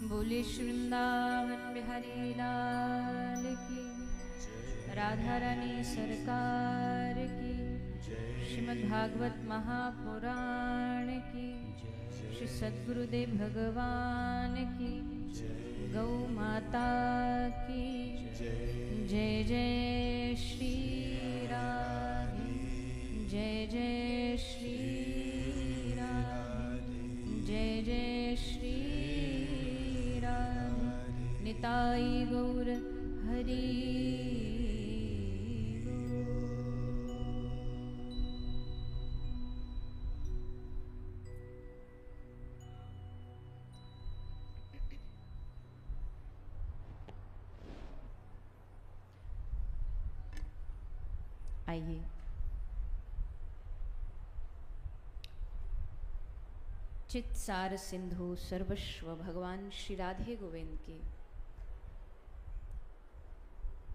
बोले वृंदावन बिहारी लाल की, राधा रानी सरकार की, श्रीमद् भागवत महापुराण की, श्री सद्गुरुदेव भगवान की, गौ माता की जय। जय श्री राधे, जय जय श्री राधे, जय जय श्री राधे। निताई गौर हरि। आइए चित सार सिंधु सर्वस्व भगवान श्री राधे गोविंद के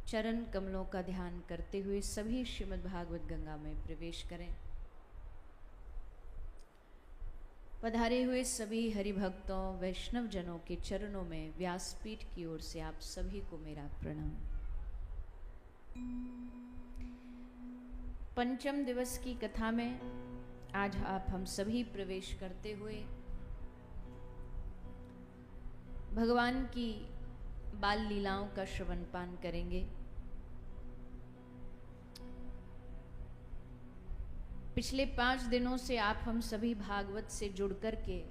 चरण कमलों का ध्यान करते हुए सभी श्रीमद् भागवत गंगा में प्रवेश करें। पधारे हुए सभी हरि भक्तों वैष्णव जनों के चरणों में व्यासपीठ की ओर से आप सभी को मेरा प्रणाम। पंचम दिवस की कथा में आज आप हम सभी प्रवेश करते हुए भगवान की बाल लीलाओं का श्रवण पान करेंगे। पिछले 5 दिनों से आप हम सभी भागवत से जुड़ करके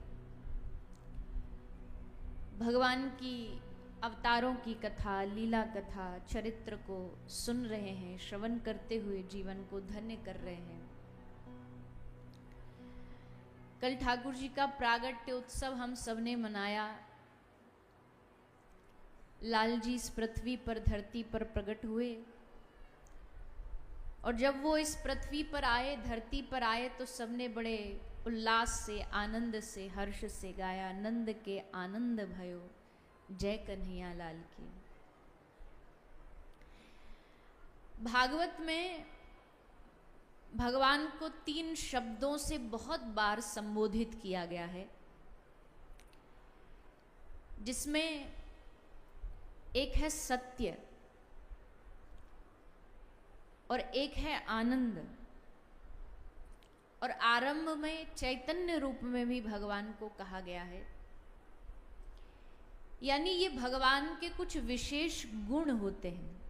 भगवान की अवतारों की कथा, लीला कथा, चरित्र को सुन रहे हैं, श्रवण करते हुए जीवन को धन्य कर रहे हैं। कल ठाकुर जी का प्रागट्य उत्सव हम सबने मनाया। लाल जी इस पृथ्वी पर, धरती पर प्रकट हुए और जब वो इस पृथ्वी पर आए, धरती पर आए तो सबने बड़े उल्लास से, आनंद से, हर्ष से गाया, नंद के आनंद भयो जय कन्हैया लाल की। भागवत में भगवान को 3 शब्दों से बहुत बार संबोधित किया गया है, जिसमें एक है सत्य और एक है आनंद, और आरंभ में चैतन्य रूप में भी भगवान को कहा गया है। यानी ये भगवान के कुछ विशेष गुण होते हैं,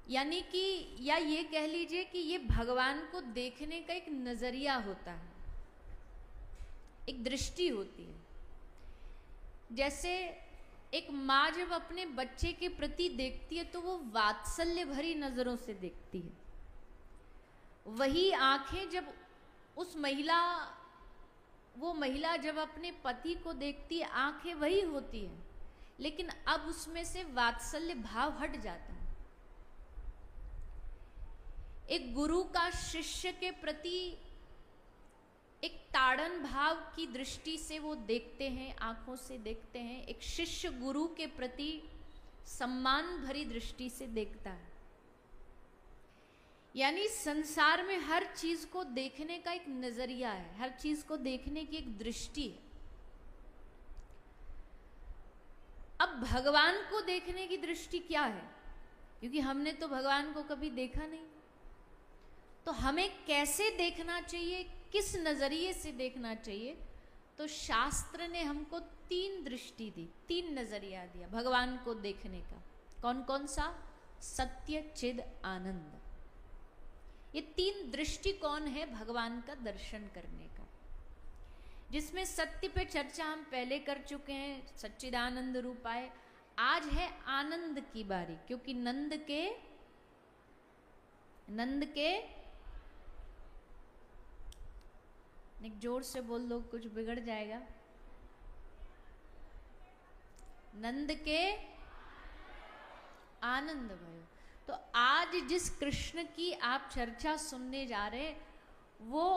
यानी कि या ये कह लीजिए कि ये भगवान को देखने का एक नजरिया होता है, एक दृष्टि होती है। जैसे एक माँ जब अपने बच्चे के प्रति देखती है तो वो वात्सल्य भरी नजरों से देखती है। वही आंखें जब वो महिला जब अपने पति को देखती है, आंखें वही होती है, लेकिन अब उसमें से वात्सल्य भाव हट जाता है। एक गुरु का शिष्य के प्रति एक ताड़न भाव की दृष्टि से वो देखते हैं, आंखों से देखते हैं। एक शिष्य गुरु के प्रति सम्मान भरी दृष्टि से देखता है। यानी संसार में हर चीज को देखने का एक नजरिया है, हर चीज को देखने की एक दृष्टि है। अब भगवान को देखने की दृष्टि क्या है? क्योंकि हमने तो भगवान को कभी देखा नहीं, तो हमें कैसे देखना चाहिए, किस नजरिए से देखना चाहिए? तो शास्त्र ने हमको 3 दृष्टि दी, 3 नजरिया दिया भगवान को देखने का। कौन कौन सा? सत्य, चिद, आनंद। ये 3 दृष्टिकोण है भगवान का दर्शन करने का, जिसमें सत्य पे चर्चा हम पहले कर चुके हैं, सच्चिदानंद रूप आए। आज है आनंद की बारी, क्योंकि नंद के एक जोर से बोल दो, कुछ बिगड़ जाएगा। नंद के आनंद भयो। तो आज जिस कृष्ण की आप चर्चा सुनने जा रहे हैं वो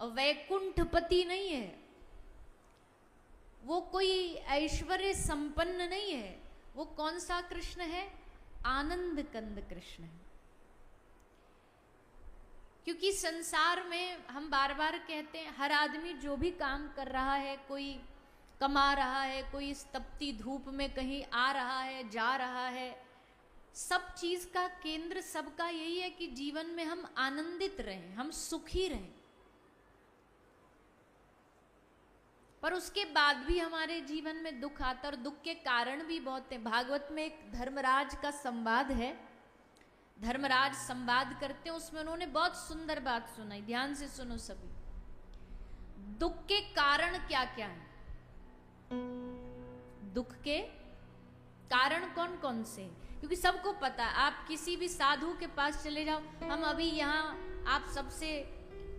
वैकुंठपति नहीं है, वो कोई ऐश्वर्य संपन्न नहीं है। वो कौन सा कृष्ण है? आनंद कंद कृष्ण है। क्योंकि संसार में हम बार बार कहते हैं, हर आदमी जो भी काम कर रहा है, कोई कमा रहा है, कोई इस तपती धूप में कहीं आ रहा है, जा रहा है, सब चीज का केंद्र सबका यही है कि जीवन में हम आनंदित रहें, हम सुखी रहें। पर उसके बाद भी हमारे जीवन में दुख आता, और दुख के कारण भी बहुत हैं। भागवत में एक धर्मराज का संवाद है, धर्मराज संवाद करते हैं, उसमें उन्होंने बहुत सुंदर बात सुनाई, ध्यान से सुनो सभी। दुख के कारण क्या क्या है? दुख के कारण कौन कौन से हैं? क्योंकि सबको पता है, आप किसी भी साधु के पास चले जाओ, हम अभी यहाँ आप सबसे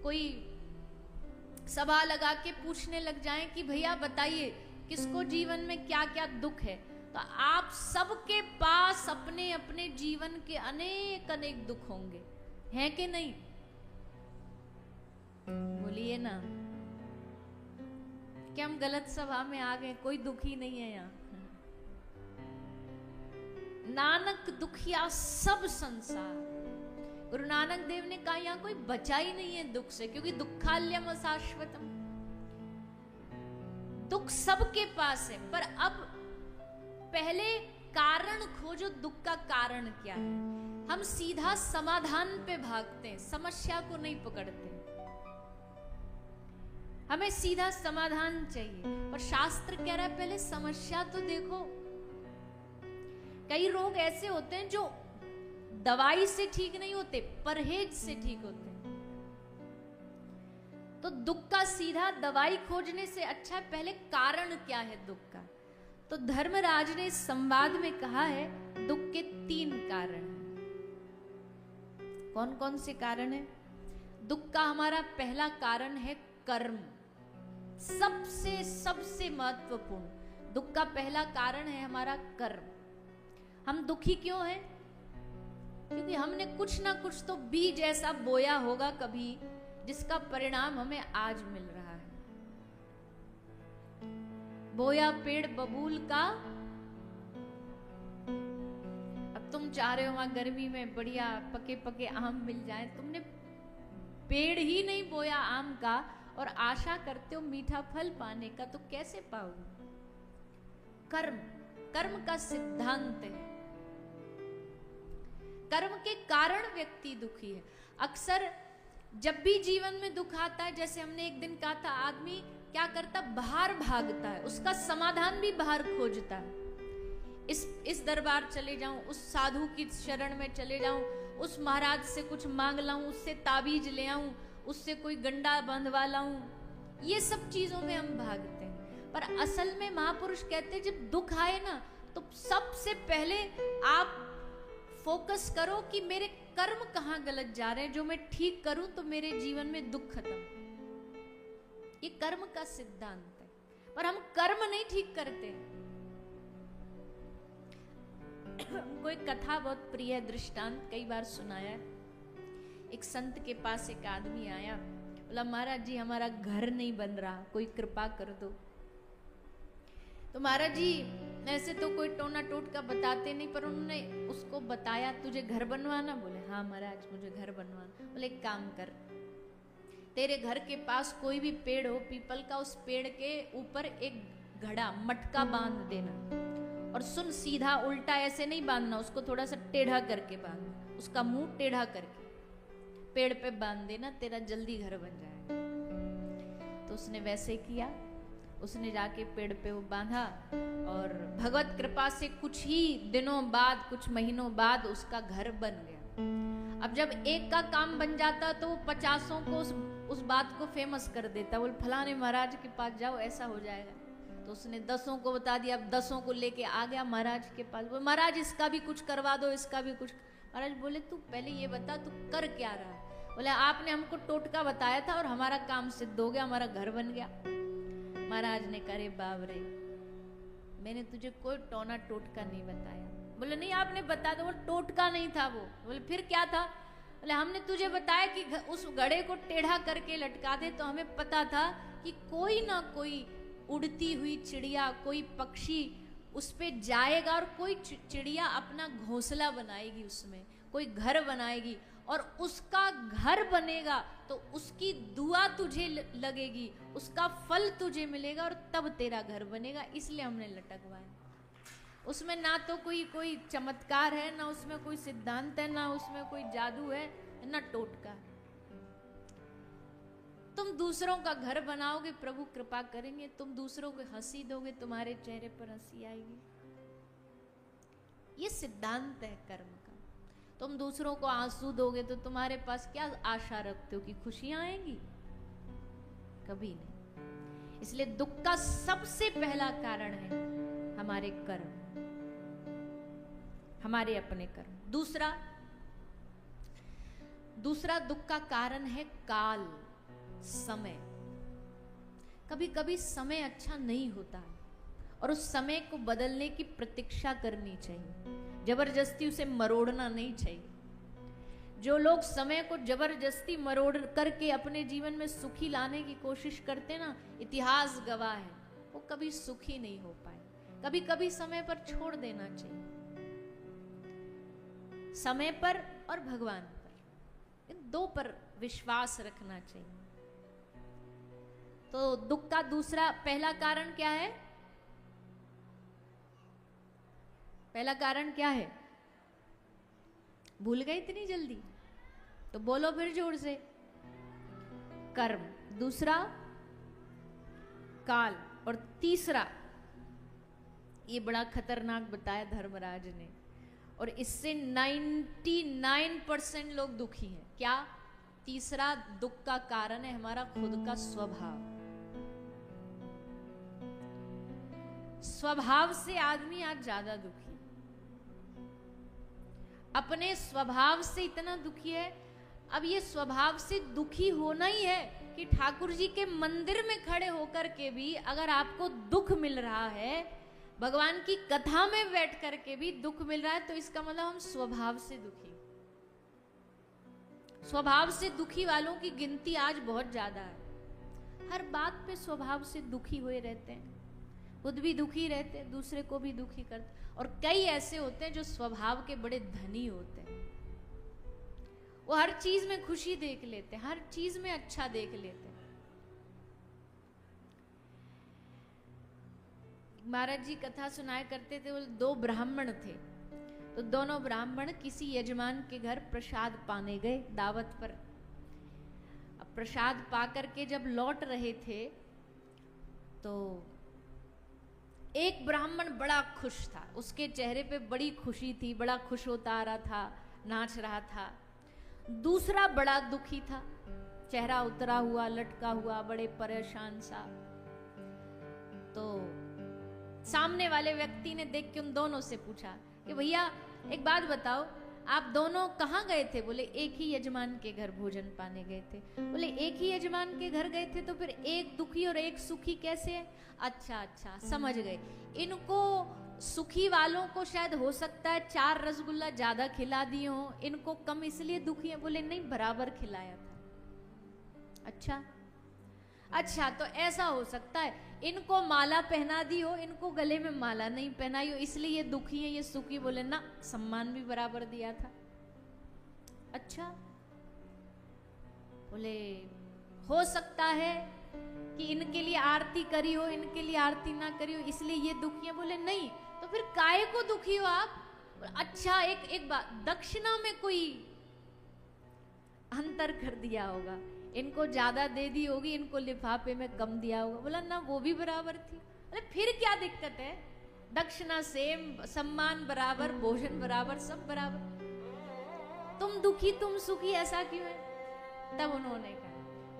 कोई सभा लगा के पूछने लग जाएं कि भैया बताइए किसको जीवन में क्या क्या दुख है, तो आप सबके पास अपने अपने जीवन के अनेक अनेक दुख होंगे, हैं कि नहीं? बोलिए ना, क्या हम गलत सभा में आ गए? कोई दुखी नहीं है यहाँ। नानक दुखिया सब संसार। गुरु नानक देव ने कहा यहाँ कोई बचा ही नहीं है दुख से, क्योंकि दुखाल्यम अशाश्वतम, दुख सबके पास है। पर अब पहले कारण खोजो, दुख का कारण क्या है। हम सीधा समाधान पे भागते हैं, समस्या को नहीं पकड़ते। हमें सीधा समाधान चाहिए, पर शास्त्र कह रहा है पहले समस्या तो देखो। कई रोग ऐसे होते हैं जो दवाई से ठीक नहीं होते, परहेज से ठीक होते हैं। तो दुख का सीधा दवाई खोजने से अच्छा है पहले कारण क्या है दुख का। तो धर्मराज ने संवाद में कहा है दुख के 3 कारण हैं। कौन कौन से कारण है? दुख का हमारा पहला कारण है कर्म। सबसे सबसे महत्वपूर्ण दुख का पहला कारण है हमारा कर्म। हम दुखी क्यों हैं? क्योंकि हमने कुछ ना कुछ तो बीज ऐसा बोया होगा कभी, जिसका परिणाम हमें आज मिल रहा है। बोया पेड़ बबूल का, अब तुम चाह रहे हो वहां गर्मी में बढ़िया पके पके आम मिल जाए, तुमने पेड़ ही नहीं बोया आम का और आशा करते हो मीठा फल पाने का, तो कैसे पाओगे? कर्म, कर्म का सिद्धांत है। कर्म के कारण व्यक्ति दुखी है। अक्सर जब भी जीवन में दुख आता है, जैसे हमने एक दिन कहा था, आदमी क्या करता? बाहर भागता है, उसका समाधान भी बाहर खोजता है। इस दरबार चले जाऊं, उस साधु की शरण में चले जाऊं, उस महाराज से कुछ मांग लाऊं, उससे ताबीज ले आऊं, उससे कोई गंडा बांधवा लाऊं, ये सब चीजों में हम भागते हैं। पर असल में महापुरुष कहते हैं जब दुख आए ना, तो सबसे पहले आप फोकस करो कि मेरे कर्म कहां गलत जा रहे हैं, जो मैं ठीक करूं तो मेरे जीवन में दुख खत्म। ये कर्म का सिद्धांत है, पर हम कर्म नहीं ठीक करते। कोई कथा बहुत प्रिय दृष्टांत कई बार सुनाया है। एक संत के पास एक आदमी आया, बोला महाराज जी हमारा घर नहीं बन रहा, कोई कृपा कर दो। तो महाराज जी ऐसे तो कोई टोना टोटका बताते नहीं, पर उन्होंने उसको बताया तुझे घर बनवाना? बोले हाँ महाराज मुझे घर बनवाना। बोले एक काम कर, तेरे घर के पास कोई भी पेड़ हो पीपल का, उस पेड़ के ऊपर एक घड़ा मटका बांध देना, और सुन सीधा उल्टा ऐसे नहीं बांधना, उसको थोड़ा सा टेढ़ा करके बांधना, उसका मुंह टेढ़ा करके पेड़ पे बांध देना, तेरा जल्दी घर बन जाएगा। तो उसने वैसे किया, उसने जाके पेड़ पे वो बांधा, और भगवत कृपा से कुछ ही दिनों बाद, कुछ महीनों बाद उसका घर बन गया। अब जब एक का काम बन जाता तो 50 को उस बात को फेमस कर देता, बोल फलाने महाराज के पास जाओ ऐसा हो जाएगा। तो उसने 10 को बता दिया, अब 10 को लेके आ गया महाराज के पास, बोल महाराज इसका भी कुछ करवा दो, इसका भी कुछ। महाराज बोले तू पहले ये बता तू कर क्या रहा है? बोले आपने हमको टोटका बताया था और हमारा काम सिद्ध हो गया, हमारा घर बन गया। महाराज ने करे बाबरे, मैंने तुझे कोई टोना टोटका नहीं बताया। बोले नहीं आपने बता दो। वो टोटका नहीं था वो। बोले फिर क्या था? बोले हमने तुझे बताया कि उस घड़े को टेढ़ा करके लटका दे, तो हमें पता था कि कोई ना कोई उड़ती हुई चिड़िया, कोई पक्षी उस पे जाएगा, और कोई चिड़िया अपना घोंसला बनाएगी, उसमें कोई घर बनाएगी, और उसका घर बनेगा तो उसकी दुआ तुझे लगेगी, उसका फल तुझे मिलेगा और तब तेरा घर बनेगा, इसलिए हमने लटकवाया। उसमें ना तो कोई चमत्कार है, ना उसमें कोई सिद्धांत है, ना उसमें कोई जादू है, ना टोटका। तुम दूसरों का घर बनाओगे, प्रभु कृपा करेंगे। तुम दूसरों को हंसी दोगे, तुम्हारे चेहरे पर हंसी आएगी। ये सिद्धांत है कर्म का। तुम दूसरों को आंसू दोगे तो तुम्हारे पास क्या आशा रखते हो कि खुशियां आएंगी? कभी नहीं। इसलिए दुख का सबसे पहला कारण है हमारे कर्म, हमारे अपने कर्म। दूसरा दुख का कारण है काल, समय। कभी कभी समय अच्छा नहीं होता और उस समय को बदलने की प्रतीक्षा करनी चाहिए, जबरदस्ती उसे मरोड़ना नहीं चाहिए। जो लोग समय को जबरदस्ती मरोड़ करके अपने जीवन में सुखी लाने की कोशिश करते ना, इतिहास गवाह है वो कभी सुखी नहीं हो पाए। कभी कभी समय पर छोड़ देना चाहिए, समय पर और भगवान पर, इन दो पर विश्वास रखना चाहिए। तो दुख का पहला कारण क्या है? पहला कारण क्या है? भूल गए इतनी जल्दी? तो बोलो फिर जोर से। कर्म, दूसरा काल, और तीसरा ये बड़ा खतरनाक बताया धर्मराज ने, और इससे 99% लोग दुखी हैं। क्या? तीसरा दुख का कारण है हमारा खुद का स्वभाव। स्वभाव से आदमी आज ज्यादा दुखी, अपने स्वभाव से इतना दुखी है। अब ये स्वभाव से दुखी होना ही है कि ठाकुर जी के मंदिर में खड़े होकर के भी अगर आपको दुख मिल रहा है, भगवान की कथा में बैठ करके भी दुख मिल रहा है, तो इसका मतलब हम स्वभाव से दुखी। स्वभाव से दुखी वालों की गिनती आज बहुत ज्यादा है। हर बात पे स्वभाव से दुखी हुए रहते हैं, खुद भी दुखी रहते, दूसरे को भी दुखी करते। और कई ऐसे होते हैं जो स्वभाव के बड़े धनी होते हैं, वो हर चीज में खुशी देख लेते हैं, हर चीज में अच्छा देख लेते हैं। महाराज जी कथा सुनाया करते थे, वो दो ब्राह्मण थे, तो दोनों ब्राह्मण किसी यजमान के घर प्रसाद पाने गए दावत पर। अब प्रसाद पाकर के जब लौट रहे थे तो एक ब्राह्मण बड़ा खुश था, उसके चेहरे पे बड़ी खुशी थी, बड़ा खुश होता आ रहा था, नाच रहा था। दूसरा बड़ा दुखी था, चेहरा उतरा हुआ, लटका हुआ, बड़े परेशान सा। तो सामने वाले व्यक्ति ने देख के उन दोनों से पूछा कि भैया एक बात बताओ, आप दोनों कहाँ गए थे? बोले एक ही यजमान के घर भोजन पाने गए थे। बोले एक ही यजमान के घर गए थे तो फिर एक दुखी और एक सुखी कैसे है? अच्छा अच्छा, समझ गए। इनको सुखी वालों को शायद हो सकता है 4 रसगुल्ला ज्यादा खिला दिए हो, इनको कम इसलिए दुखी है। बोले नहीं, बराबर खिलाया था। अच्छा अच्छा, तो ऐसा हो सकता है इनको माला पहना दी हो, इनको गले में माला नहीं पहनाई हो, इसलिए ये दुखी है, ये सुखी। बोले ना, सम्मान भी बराबर दिया था। अच्छा, बोले हो सकता है कि इनके लिए आरती करी हो, इनके लिए आरती ना करी हो, इसलिए ये दुखी है। बोले नहीं, तो फिर काहे को दुखी हो आप? अच्छा, एक बात, दक्षिणा में कोई अंतर कर दिया होगा, इनको ज्यादा दे दी होगी, इनको लिफाफे में कम दिया होगा। बोला ना, वो भी बराबर थी। अरे फिर क्या दिक्कत है? दक्षिणा सेम, सम्मान बराबर, भोजन बराबर, सब बराबर। तुम दुखी तुम सुखी, ऐसा क्यों है? तब उन्होंने कहा,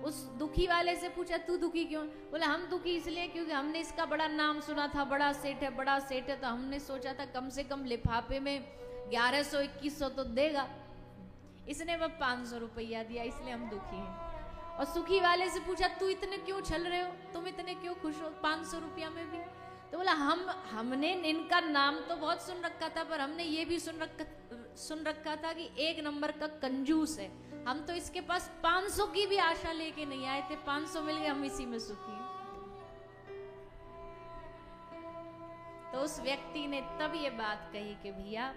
उस दुखी वाले से पूछा तू दुखी क्यों? बोला हम दुखी इसलिए क्योंकि हमने इसका बड़ा नाम सुना था, बड़ा सेठ है, बड़ा सेठ है, तो हमने सोचा था कम से कम लिफाफे में 1100-2100 तो देगा, इसने वह 500 रुपया दिया, इसलिए हम दुखी हैं। और सुखी वाले से पूछा तू इतने क्यों छल रहे हो, तुम इतने क्यों खुश हो 500 रुपया में भी? तो बोला हमने इनका नाम तो बहुत सुन रखा था, पर हमने ये भी सुन रखा था कि 1 नंबर का कंजूस है। हम तो इसके पास 500 की भी आशा लेके नहीं आए थे, 500 मिल गए, हम इसी में सुखी हैं। तो उस व्यक्ति ने तब ये बात कही कि भैया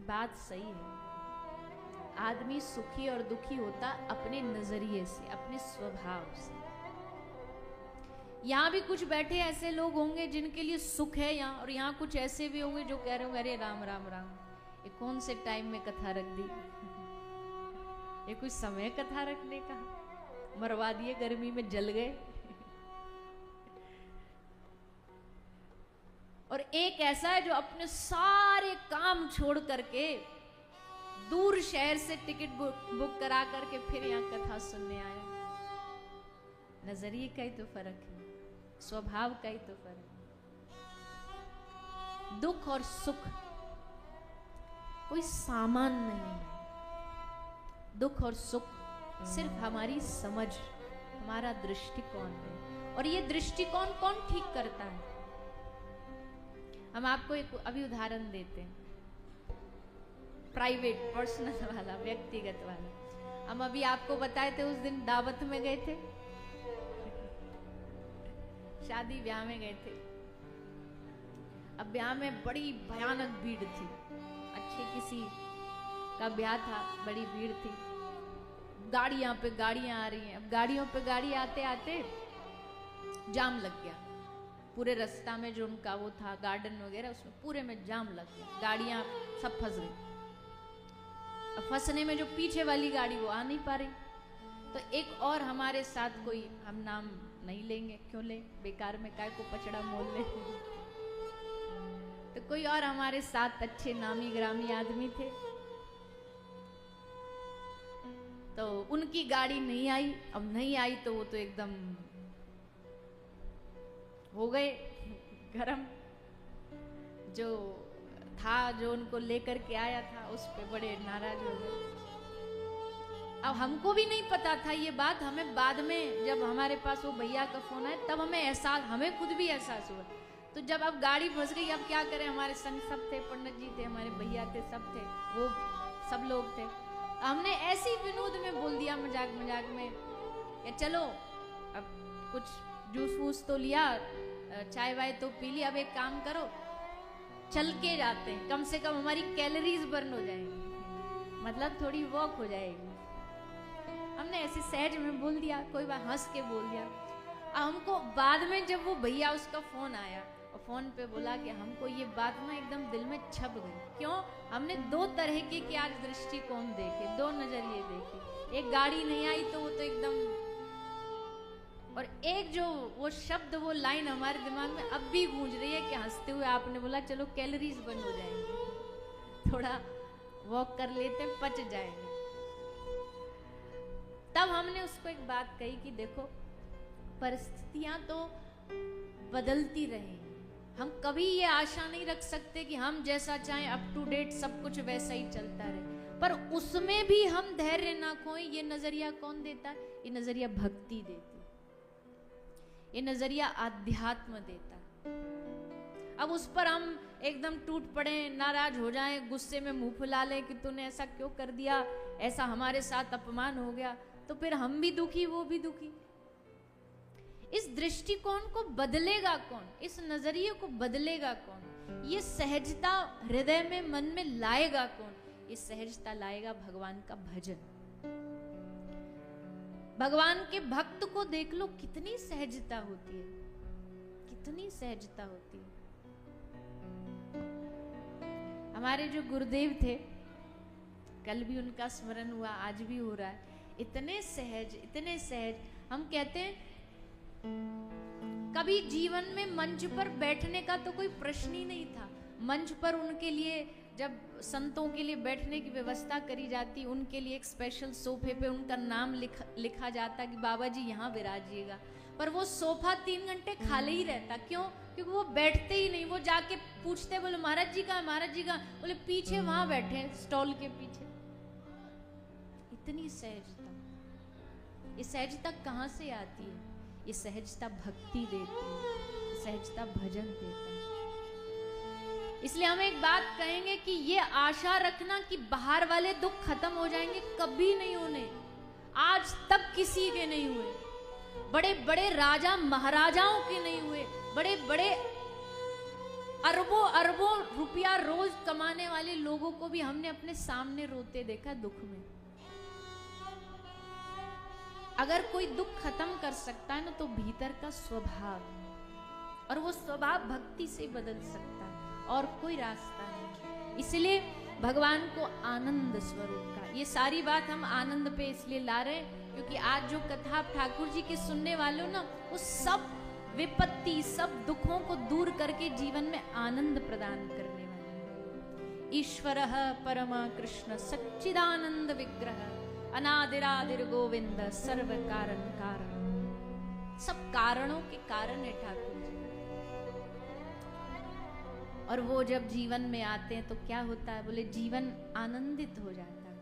बात सही है, आदमी सुखी और दुखी होता अपने नजरिए से, अपने स्वभाव से। यहाँ भी कुछ बैठे ऐसे लोग होंगे जिनके लिए सुख है यहाँ, और यहाँ कुछ ऐसे भी होंगे जो कह रहे होंगे अरे राम राम राम, ये कौन से टाइम में कथा रख दी, ये कुछ समय कथा रखने का, मरवा दिए, गर्मी में जल गए। और एक ऐसा है जो अपने सारे काम छोड़ करके दूर शहर से टिकट बुक करा करके फिर यहाँ कथा सुनने आया। नजरिए का ही तो फर्क है, स्वभाव का ही तो फर्क है। दुख और सुख कोई सामान नहीं है। दुख और सुख सिर्फ हमारी समझ, हमारा दृष्टिकोण है। और ये दृष्टिकोण कौन ठीक करता है? हम आपको एक अभी उदाहरण देते हैं, प्राइवेट पर्सनल वाला, व्यक्तिगत वाला। हम अभी आपको बताए थे, उस दिन दावत में गए थे, शादी ब्याह में गए थे। अब ब्याह में बड़ी भयानक भीड़ थी, अच्छे किसी का ब्याह था, बड़ी भीड़ थी, गाड़ियां पे गाड़ियां आ रही हैं। अब गाड़ियों पे गाड़ी आते आते जाम लग गया, पूरे रास्ता में जो उनका वो था गार्डन वगैरह, उसमें पूरे में जाम लग गया, गाड़ियां सब फंस गई। अब फंसने में जो पीछे वाली गाड़ी वो आ नहीं पा रही, तो एक और हमारे साथ कोई, हम नाम नहीं लेंगे, क्यों ले, बेकार में काय को पचड़ा मोल ले, तो कोई और हमारे साथ अच्छे नामी ग्रामी आदमी थे, तो उनकी गाड़ी नहीं आई। अब नहीं आई तो वो तो एकदम हो गए गरम। जो था, जो उनको लेकर के आया था, उस पे बड़े नाराज हो गए। अब हमको भी नहीं पता था ये बात, हमें बाद में जब हमारे पास वो भैया का फोन आया तब हमें एहसास, हमें खुद भी एहसास हुआ। तो जब अब गाड़ी फंस गई, अब क्या करें, हमारे संग सब थे, पंडित जी थे, हमारे भैया थे, सब थे, वो सब लोग थे। हमने ऐसी विनोद में बोल दिया, मजाक मजाक में, कि चलो अब कुछ जूस वूस तो लिया, चाय वाय तो पी ली, अब एक काम करो, चल के जाते हैं, कम से कम हमारी कैलोरीज बर्न हो जाएंगी, मतलब थोड़ी वॉक हो जाएगी। हमने ऐसे सहज में बोल दिया, कोई बात, हंस के बोल दिया। हमको बाद में जब वो भैया, उसका फोन आया और फोन पे बोला कि हमको ये बात ना एकदम दिल में छप गई। क्यों? हमने दो तरह के आज दृष्टिकोण देखे, दो नजरिए देखे। एक गाड़ी नहीं आई तो वो तो एकदम, और एक जो वो शब्द, वो लाइन हमारे दिमाग में अब भी गूंज रही है कि हंसते हुए आपने बोला चलो कैलोरीज बर्न हो जाएंगी, थोड़ा वॉक कर लेते, पच जाएंगे। तब हमने उसको एक बात कही कि देखो, परिस्थितियां तो बदलती रहेंगी, हम कभी ये आशा नहीं रख सकते कि हम जैसा चाहें अप टू डेट सब कुछ वैसा ही चलता रहे, पर उसमें भी हम धैर्य ना खोएं। ये नजरिया कौन देता है? ये नजरिया भक्ति देती, ये नजरिया आध्यात्म देता। अब उस पर हम एकदम टूट पड़े, नाराज हो जाएं, गुस्से में मुंह फुला लें कि तूने ऐसा क्यों कर दिया, ऐसा हमारे साथ अपमान हो गया, तो फिर हम भी दुखी, वो भी दुखी। इस दृष्टिकोण को बदलेगा कौन? इस नजरिए को बदलेगा कौन? ये सहजता हृदय में, मन में लाएगा कौन? ये सहजता लाएगा भगवान का भजन। भगवान के भक्त को देख लो, कितनी सहजता होती है, कितनी सहजता होती है। हमारे जो गुरुदेव थे, कल भी उनका स्मरण हुआ, आज भी हो रहा है, इतने सहज, इतने सहज। हम कहते हैं कभी जीवन में मंच पर बैठने का तो कोई प्रश्न ही नहीं था। मंच पर उनके लिए, जब संतों के लिए बैठने की व्यवस्था करी जाती, उनके लिए एक स्पेशल सोफे पे उनका नाम लिखा जाता कि बाबा जी यहाँ विराजिएगा, पर वो सोफा 3 घंटे खाली ही रहता। क्यों? क्योंकि वो बैठते ही नहीं। वो जाके पूछते, बोले महाराज जी का, महाराज जी का, बोले पीछे वहां बैठे, स्टॉल के पीछे। इतनी सहजता। ये सहजता कहाँ से आती है? ये सहजता भक्ति देती है, सहजता भजन देता है। इसलिए हम एक बात कहेंगे कि ये आशा रखना कि बाहर वाले दुख खत्म हो जाएंगे, कभी नहीं होने। आज तक किसी के नहीं हुए, बड़े बड़े राजा महाराजाओं के नहीं हुए, बड़े बड़े अरबों अरबों रुपया रोज कमाने वाले लोगों को भी हमने अपने सामने रोते देखा दुख में। अगर कोई दुख खत्म कर सकता है ना तो भीतर का स्वभाव, और वो स्वभाव भक्ति से बदल सकता है, और कोई रास्ता नहीं। इसलिए भगवान को आनंद स्वरूप का, ये सारी बात हम आनंद पे इसलिए ला रहे हैं क्योंकि आज जो कथा ठाकुर जी की सुनने वाले हो ना, वो सब विपत्ति, सब दुखों को दूर करके जीवन में आनंद प्रदान करने वाले। ईश्वरः परमा कृष्ण सच्चिदानंद विग्रह अनादिरादिर गोविंद सर्व कारण कारण, सब कारणों के कारण है ठाकुर जी। और वो जब जीवन में आते हैं तो क्या होता है, बोले जीवन आनंदित हो जाता है।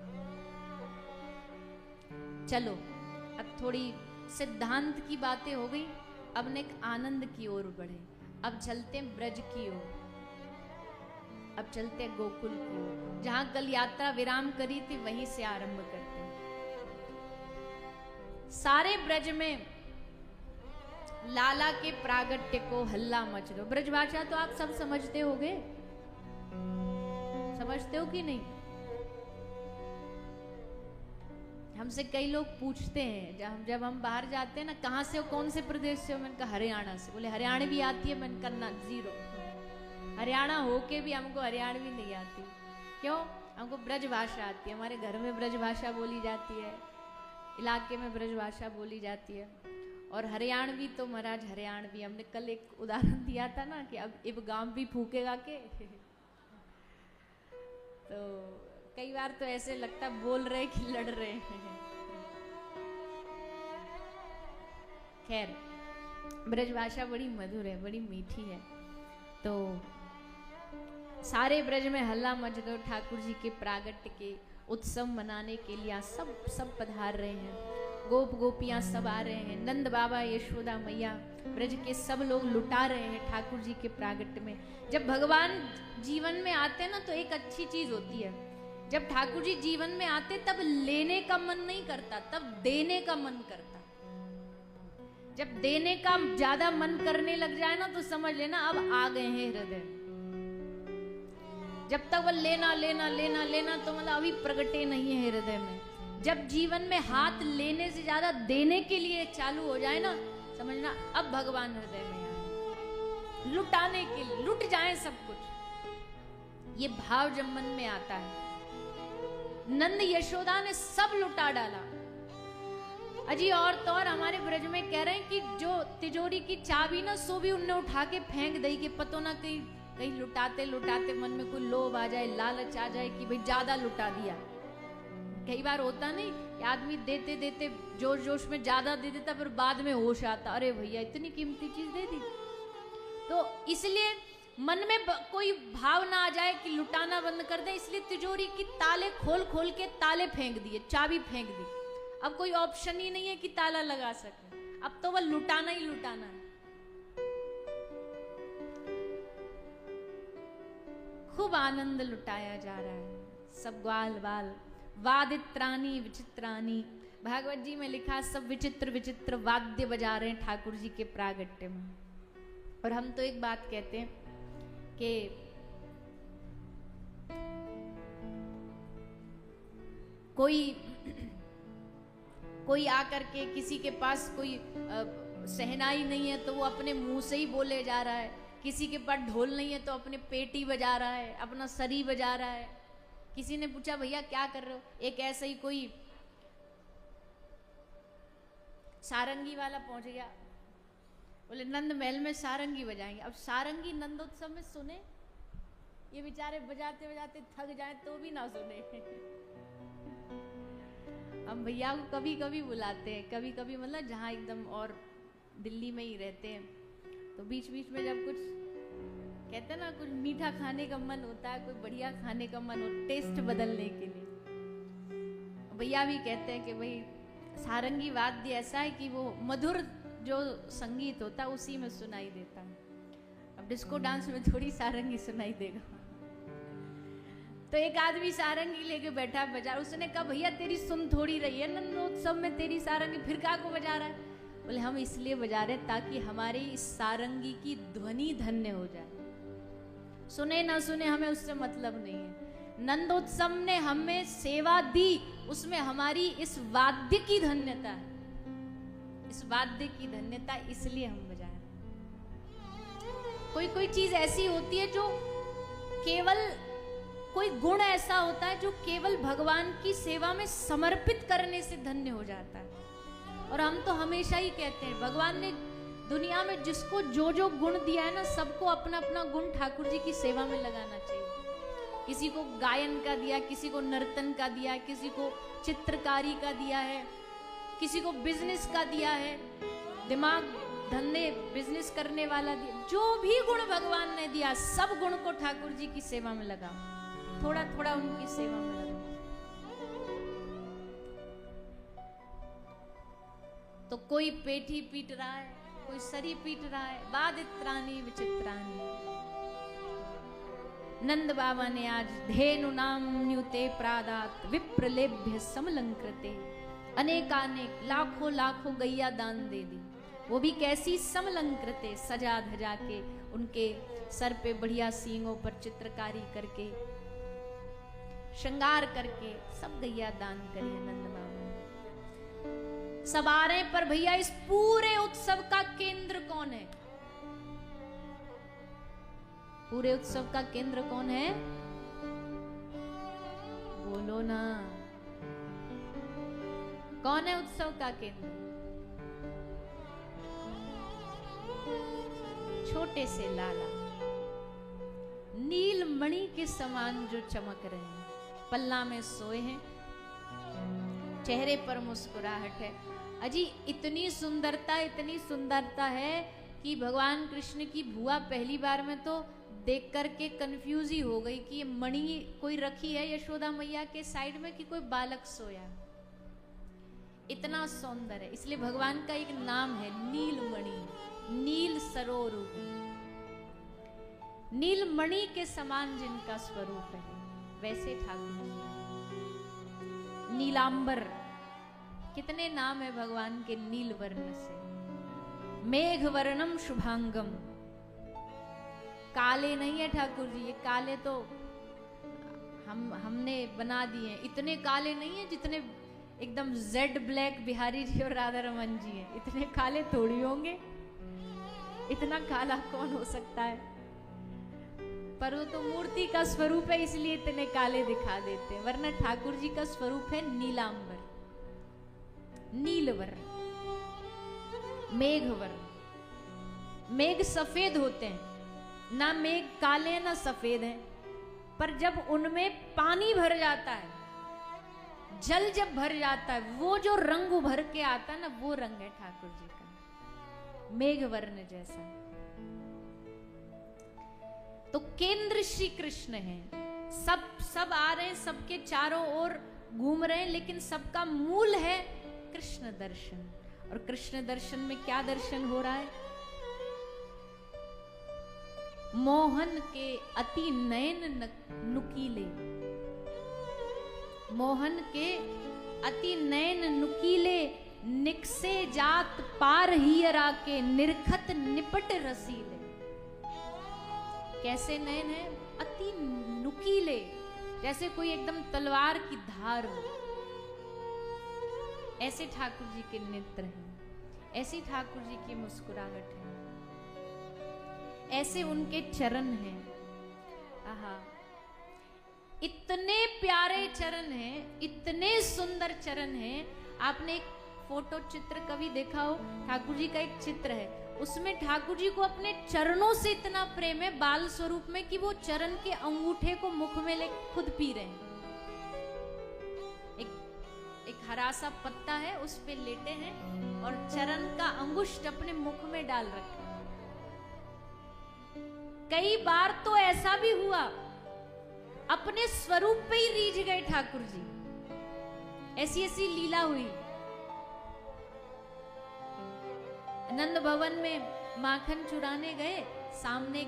चलो अब थोड़ी सिद्धांत की बातें हो गई, अब नेक आनंद की ओर बढ़े। अब चलते हैं ब्रज की ओर, अब चलते हैं गोकुल की ओर, जहां कल यात्रा विराम करी थी वहीं से आरंभ करते हैं। सारे ब्रज में लाला के प्रागट्य को हल्ला मच गया। ब्रज भाषा तो आप सब समझते होगे, समझते हो कि नहीं? हमसे कई लोग पूछते हैं जब हम बाहर जाते हैं ना, कहाँ से हो, कौन से प्रदेश से हो? मैंने कहा हरियाणा से। बोले हरियाणवी आती है? मैंने कहा ना, जीरो। हरियाणा होके भी हमको हरियाणवी नहीं आती। क्यों? हमको ब्रज भाषा आती है, हमारे घर में ब्रज भाषा बोली जाती है, इलाके में ब्रज भाषा बोली जाती है। और हरियाणवी तो महाराज हरियाणवी, हमने कल एक उदाहरण दिया था ना कि अब गांव भी फूकेगा के तो कई बार तो ऐसे लगता बोल रहे कि लड़ रहे हैं। खैर, ब्रज भाषा बड़ी मधुर है, बड़ी मीठी है। तो सारे ब्रज में हल्ला मच गया, ठाकुर जी के प्रागट्य के उत्सव मनाने के लिए सब पधार रहे हैं। गोप गोपियां सब आ रहे हैं, नंद बाबा, यशोदा मैया, ब्रज के सब लोग लुटा रहे हैं ठाकुर जी के प्रागट्य में। जब भगवान जीवन में आते हैं ना तो एक अच्छी चीज होती है, जब ठाकुर जी जीवन में आते तब लेने का मन नहीं करता, तब देने का मन करता। जब देने का ज्यादा मन करने लग जाए ना तो समझ लेना अब आ गए हैं हृदय। जब तक वो लेना लेना लेना लेना तो मतलब अभी प्रगटे नहीं है हृदय में। जब जीवन में हाथ लेने से ज्यादा देने के लिए चालू हो जाए ना, समझना अब भगवान हृदय में आए, लुटाने के लिए, लुट जाए सब कुछ। ये भाव जब मन में आता है, नंद यशोदा ने सब लुटा डाला। अजी और तो और हमारे ब्रज में कह रहे हैं कि जो तिजोरी की चाबी ना सो भी उनने उठा के फेंक दी कि पतो ना कहीं लुटाते लुटाते मन में कोई लोभ आ जाए, लालच आ जाए कि भाई ज्यादा लुटा दिया। कई बार होता नहीं कि आदमी देते देते जोश जोश में ज्यादा दे देता, फिर बाद में होश आता, अरे भैया इतनी कीमती चीज दे दी। तो इसलिए मन में कोई भाव ना आ जाए कि लुटाना बंद कर दे, इसलिए तिजोरी की ताले खोल खोल के ताले फेंक दिए, चाबी फेंक दी। अब कोई ऑप्शन ही नहीं है कि ताला लगा सके, अब तो वह लुटाना ही लुटाना है। खूब आनंद लुटाया जा रहा है, सब ग्वाल बाल वादित्रानी विचित्रानी। भागवत जी में लिखा सब विचित्र विचित्र वाद्य बजा रहे हैं ठाकुर जी के प्रागट्य में। और हम तो एक बात कहते हैं कि कोई आकर के किसी के पास कोई सहनाई नहीं है तो वो अपने मुंह से ही बोले जा रहा है, किसी के पास ढोल नहीं है तो अपने पेटी बजा रहा है, अपना सरी बजा रहा है। किसी ने पूछा भैया क्या कर रहे हो, एक ऐसे ही कोई सारंगी वाला पहुंच गया, बोले नंद महल में सारंगी बजाएंगे। अब सारंगी नंदोत्सव में सुने, ये बेचारे बजाते बजाते थक जाए तो भी ना सुने। हम भैया को कभी कभी बुलाते हैं, कभी कभी मतलब जहाँ एकदम और दिल्ली में ही रहते हैं तो बीच बीच में जब कुछ कहते हैं ना, कुछ मीठा खाने का मन होता है, कोई बढ़िया खाने का मन हो, टेस्ट बदलने के लिए भैया भी कहते हैं कि भाई सारंगी वाद्य ऐसा है कि वो मधुर जो संगीत होता है उसी में सुनाई देता है। अब डिस्को डांस में थोड़ी सारंगी सुनाई देगा। तो एक आदमी सारंगी लेके बैठा बाजार, उसने कहा भैया तेरी सुन थोड़ी रही है नंदोत्सव में तेरी सारंगी, फिर क्या को बजा रहा है? बोले हम इसलिए बजा रहे ताकि हमारी इस सारंगी की ध्वनि धन्य हो जाए। सुने ना सुने हमें उससे मतलब नहीं है। नंदोत्सव ने हमें सेवा दी, उसमें हमारी इस वाद्य की धन्यता है, इस वाद्य की धन्यता इसलिए हम बजा रहे हैं। कोई कोई चीज ऐसी होती है जो केवल, कोई गुण ऐसा होता है जो केवल भगवान की सेवा में समर्पित करने से धन्य हो जाता है। और हम तो हमेशा ही कहते हैं भगवान ने दुनिया में जिसको जो जो गुण दिया है ना, सबको अपना अपना गुण ठाकुर जी की सेवा में लगाना चाहिए। किसी को गायन का दिया, किसी को नर्तन का दिया, किसी को चित्रकारी का दिया है, किसी को बिजनेस का दिया है, दिमाग धंधे बिजनेस करने वाला दिया। जो भी गुण भगवान ने दिया सब गुण को ठाकुर जी की सेवा में लगा, थोड़ा थोड़ा उनकी सेवा में लगा। तो कोई पेठी पीट रहा है, कोई सरी पीट रहा है, वादित्राणी विचित्राणी। नंद बाबा ने आज धेनु नाम न्यूते प्रादात विप्रलेभ्य समलंकृते, अनेकानेक लाखों लाखों गैया दान दे दी। वो भी कैसी? समलंकृते, सजा धजा के, उनके सर पे बढ़िया सींगों पर चित्रकारी करके, श्रृंगार करके सब गैया दान करी नंद बाबा ने। सब आ रहे पर भैया इस पूरे उत्सव का केंद्र कौन है? पूरे उत्सव का केंद्र कौन है? बोलो ना, कौन है उत्सव का केंद्र? छोटे से लाला, नील मणि के समान जो चमक रहे हैं, पल्ला में सोए हैं, चेहरे पर मुस्कुराहट है। अजी इतनी सुंदरता है कि भगवान कृष्ण की बुआ पहली बार में तो देख करके कंफ्यूज ही हो गई कि ये मणि कोई रखी है यशोदा मैया के साइड में कि कोई बालक सोया। इतना सौंदर्य है, इसलिए भगवान का एक नाम है नीलमणि, नील सरोरूप, नीलमणि के समान जिनका स्वरूप है वैसे ठाकुर जी। नीलांबर, कितने नाम है भगवान के नील वर्ण से। मेघ वर्णम शुभांगम, काले नहीं है ठाकुर जी, ये काले तो हमने बना दिए हैं। इतने काले नहीं है जितने एकदम जेड ब्लैक बिहारी जी और राधा रमन जी हैं, इतने काले थोड़ी होंगे। इतना काला कौन हो सकता है? पर वो तो मूर्ति का स्वरूप है इसलिए इतने काले दिखा देते हैं, वरना ठाकुर जी का स्वरूप है नीलांबर, नीलवर्ण, मेघवर्ण। मेघ सफेद होते हैं ना, मेघ काले ना सफेद हैं, पर जब उनमें पानी भर जाता है, जल जब भर जाता है, वो जो रंग उभर के आता है ना, वो रंग है ठाकुर जी का, मेघवर्ण जैसा। तो केंद्र श्री कृष्ण है, सब आ रहे हैं, सबके चारों ओर घूम रहे हैं, लेकिन सबका मूल है कृष्ण दर्शन। और कृष्ण दर्शन में क्या दर्शन हो रहा है? मोहन के अति नयन नुकीले, मोहन के अति नयन नुकीले, निकसे जात पार हियरा के, निरखत निपट रसीले। कैसे नयन है? अति नुकीले, जैसे कोई एकदम तलवार की धार हो, ऐसे ठाकुर जी के नेत्र हैं, ऐसी ठाकुर जी की मुस्कुराहट है, ऐसे उनके चरण हैं। आहा, इतने प्यारे चरण हैं, इतने सुंदर चरण हैं। आपने एक फोटो चित्र कभी देखा हो? ठाकुर जी का एक चित्र है, उसमें ठाकुर जी को अपने चरणों से इतना प्रेम है बाल स्वरूप में कि वो चरण के अंगूठे को मुख में ले खुद पी रहे हैं। एक हरा सा पत्ता है, उस पे लेटे हैं और चरण का अंगुष्ठ अपने मुख में डाल रखा। कई बार तो ऐसा भी हुआ, अपने स्वरूप पे ही रीझ गए ठाकुर जी, ऐसी ऐसी लीला हुई। नंद भवन में माखन चुराने गए, सामने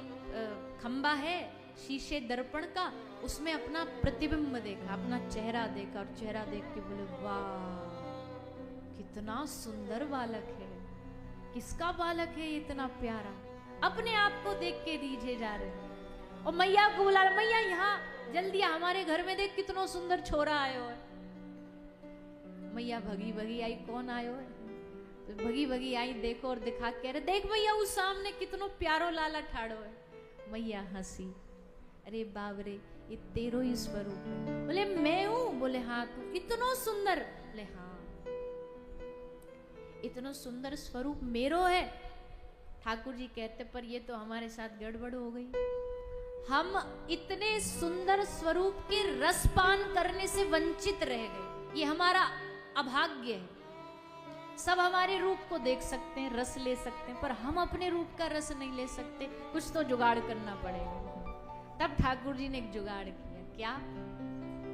खंबा है शीशे दर्पण का, उसमें अपना प्रतिबिंब देखा, अपना चेहरा देखा, और चेहरा देख के बोले वाह कितना सुंदर बालक है, किसका बालक है इतना प्यारा। अपने आप को देख के रीझे जा रहे हैं। और मैया को बुला, मैया यहाँ जल्दी हमारे घर में देख कितना सुंदर छोरा आयो है। मैया भगी भगी आई, कौन आयो है? तो भगी भगी आई, देखो और दिखा कह रहे, देख भैया उस सामने कितनो प्यारो लाला ठाड़ो है। मैया हंसी, अरे बाप रे, ये तेरो ही स्वरूप है। बोले मैं हूं? बोले हाँ तू। इतनो सुंदर? बोले हाँ, इतना सुंदर स्वरूप मेरो है। ठाकुर जी कहते, पर ये तो हमारे साथ गड़बड़ हो गई। हम इतने सुंदर स्वरूप के रसपान करने से वंचित रह गए, ये हमारा अभाग्य है। सब हमारे रूप को देख सकते हैं, रस ले सकते हैं, पर हम अपने रूप का रस नहीं ले सकते। कुछ तो जुगाड़ करना पड़ेगा। तब ठाकुर जी ने एक जुगाड़ किया। क्या?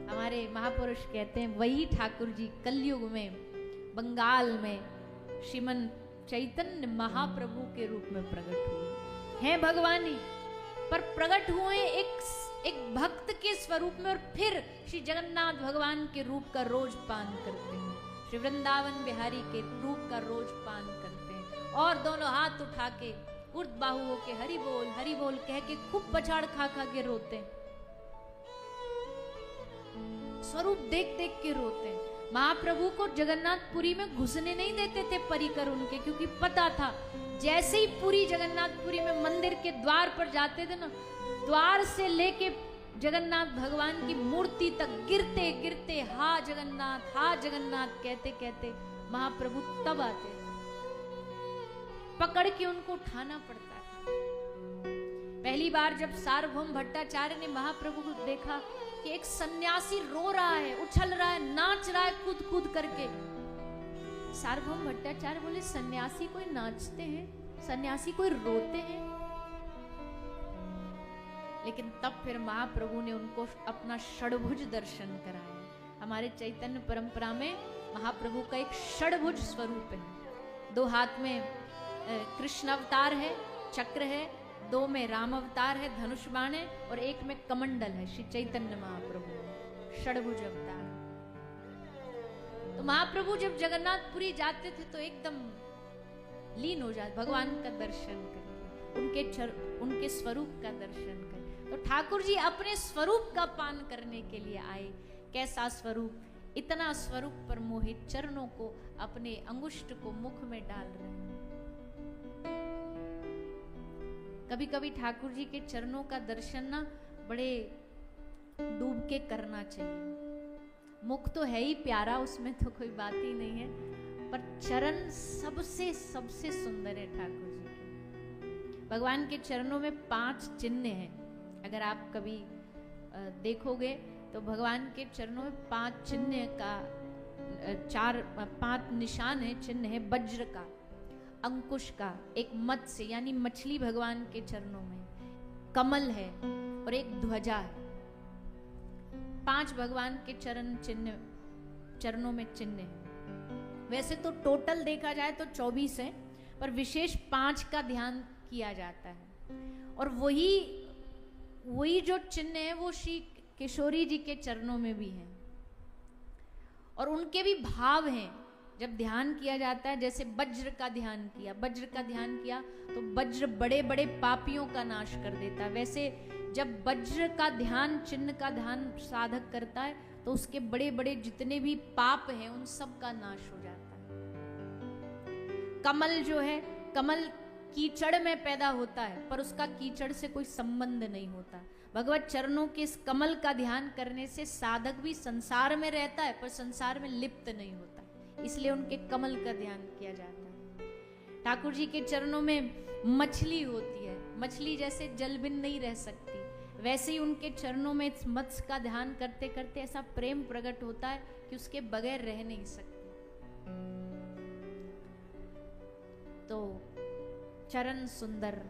हमारे महापुरुष कहते हैं, वही ठाकुर जी कलयुग में बंगाल में श्रीमन चैतन्य महाप्रभु के रूप में प्रकट हुए हैं। भगवान ही पर प्रकट हुए एक भक्त के स्वरूप में, और फिर श्री जगन्नाथ भगवान के रूप का रोज पान करते हैं, श्री वृंदावन बिहारी के रूप का रोज पान करते हैं, और दोनों हाथ उठा के उर्द बाहुओं के हरि बोल कह के खूब पछाड़ खा खा के रोते हैं, स्वरूप देख देख के रोते हैं। महाप्रभु को जगन्नाथपुरी में घुसने नहीं देते थे परिकर उनके, क्योंकि पता था जैसे ही पुरी जगन्नाथपुरी में मंदिर के द्वार पर जाते थे ना, द्वार से लेके जगन्नाथ भगवान की मूर्ति तक गिरते गिरते हा जगन्नाथ कहते कहते महाप्रभु तब आते थे। पकड़ के उनको उठाना पड़ता था। पहली बार जब सार्वभौम भट्टाचार्य ने महाप्रभु को देखा कि एक सन्यासी रो रहा है, उछल रहा है, नाच रहा है कूद कूद करके, सार्वभौम भट्टाचार्य बोले, सन्यासी कोई नाचते हैं, सन्यासी कोई रोते हैं? लेकिन तब फिर महाप्रभु ने उनको अपना षडभुज दर्शन कराया। हमारे चैतन्य परंपरा में महाप्रभु का एक षडभुज स्वरूप है। 2 हाथ में कृष्ण अवतार है, चक्र है, 2 में राम अवतार है, धनुष बाण है, और 1 में कमंडल है, श्री चैतन्य महाप्रभु षडभुज अवतार। तो महाप्रभु जब जगन्नाथपुरी जाते थे तो एकदम लीन हो जाते, भगवान का दर्शन करके, उनके स्वरूप का दर्शन करके। तो ठाकुर जी अपने स्वरूप का पान करने के लिए आए। कैसा स्वरूप? इतना स्वरूप पर मोहित, चरणों को, अपने अंगुष्ठ को मुख में डाल रहे हैं। कभी कभी ठाकुर जी के चरणों का दर्शन ना बड़े डूब के करना चाहिए। मुख तो है ही प्यारा, उसमें तो कोई बात ही नहीं है, पर चरण सबसे सबसे सुंदर है ठाकुर जी के। भगवान के चरणों में 5 चिन्ह हैं। अगर आप कभी देखोगे तो भगवान के चरणों में 5 चिन्ह का 5 निशान है, चिन्ह है। वज्र का, अंकुश का, एक मत्स्य यानी मछली भगवान के चरणों में, कमल है, और एक ध्वजा है। 5 भगवान के चरणों में चिन्ह है। वैसे तो टोटल देखा जाए तो 24 है, पर विशेष 5 का ध्यान किया जाता है। और वही जो चिन्ह है वो श्री किशोरी जी के चरणों में भी है, और उनके भी भाव हैं। जब ध्यान किया जाता है, जैसे वज्र का ध्यान किया तो वज्र बड़े बड़े पापियों का नाश कर देता है। वैसे जब वज्र का ध्यान, चिन्ह का ध्यान साधक करता है तो उसके बड़े बड़े जितने भी पाप हैं उन सब का नाश हो जाता है। कमल जो है, कमल कीचड़ में पैदा होता है, पर उसका कीचड़ से कोई संबंध नहीं होता। भगवत चरणों के इस कमल का ध्यान करने से साधक भी संसार में रहता है, पर संसार में लिप्त नहीं होता, इसलिए उनके कमल का ध्यान किया जाता है। ठाकुर जी के चरणों में मछली होती है। मछली जैसे जल बिन नहीं रह सकती, वैसे ही उनके चरणों में मत्स्य का ध्यान करते करते ऐसा प्रेम प्रकट होता है कि उसके बगैर रह नहीं सकते। तो चरण सुंदर,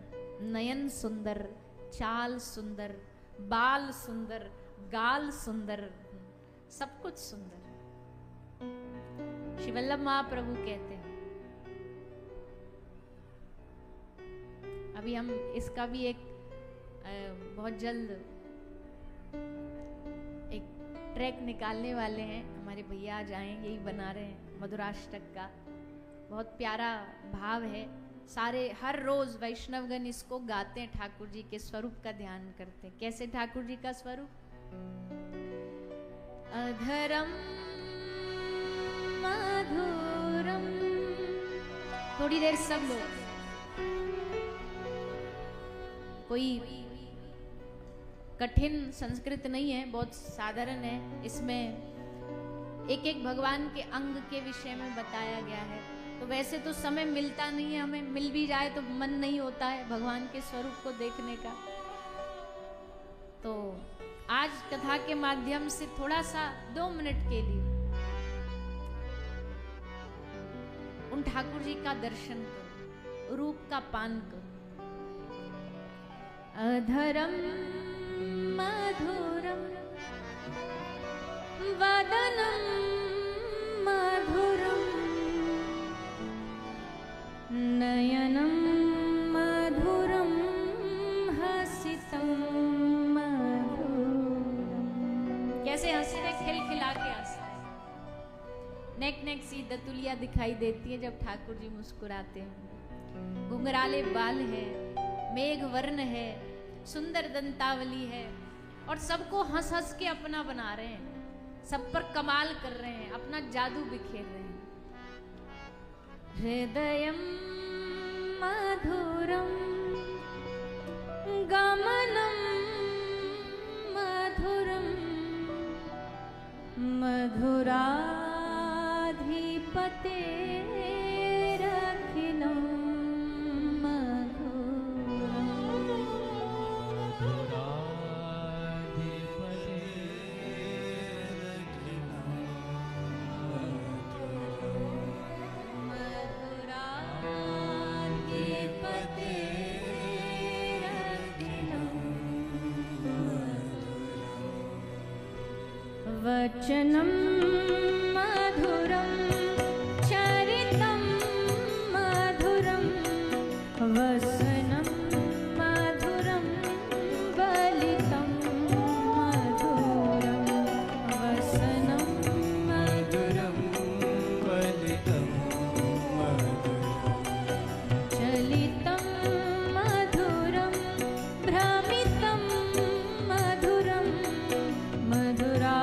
नयन सुंदर, चाल सुंदर, बाल सुंदर, गाल सुंदर, सब कुछ सुंदर। श्री वल्लभ महाप्रभु कहते हैं, अभी हम इसका भी एक बहुत जल्द एक ट्रैक निकालने वाले हैं। हमारे भैया आज आए, यही बना रहे हैं, मधुराष्टक का बहुत प्यारा भाव है। सारे हर रोज वैष्णवगण इसको गाते हैं, ठाकुर जी के स्वरूप का ध्यान करते हैं। कैसे ठाकुर जी का स्वरूप? अधरम मधुरम। थोड़ी देर सब लोग, कोई कठिन संस्कृत नहीं है, बहुत साधारण है। इसमें एक एक भगवान के अंग के विषय में बताया गया है। तो वैसे तो समय मिलता नहीं है हमें, मिल भी जाए तो मन नहीं होता है भगवान के स्वरूप को देखने का। तो आज कथा के माध्यम से थोड़ा सा 2 मिनट के लिए उन ठाकुर जी का दर्शन करो, रूप का पान करो। अधरम मधुरम वदनम मधुरम नयनम मधुरम हसितम मधुरम। कैसे हंसते हैं, खिलखिला के हंसते हैं। नेक सी दतुलिया दिखाई देती है जब ठाकुर जी मुस्कुराते हैं। घुंघराले बाल है, मेघ वर्ण है, सुंदर दंतावली है, और सबको हंस हंस के अपना बना रहे हैं, सब पर कमाल कर रहे हैं, अपना जादू बिखेर रहे हैं। हृदयम मधुरम गमनम मधुरम मधुराधिपतेरखिलम वचनम मधुरम चरितम मधुरम वसनम मधुरम बलितम मधुरम वसनम मधुरम बलितम मधुरम चलितम मधुरम भ्रमितम मधुरम मधुराधिपतेरखिलम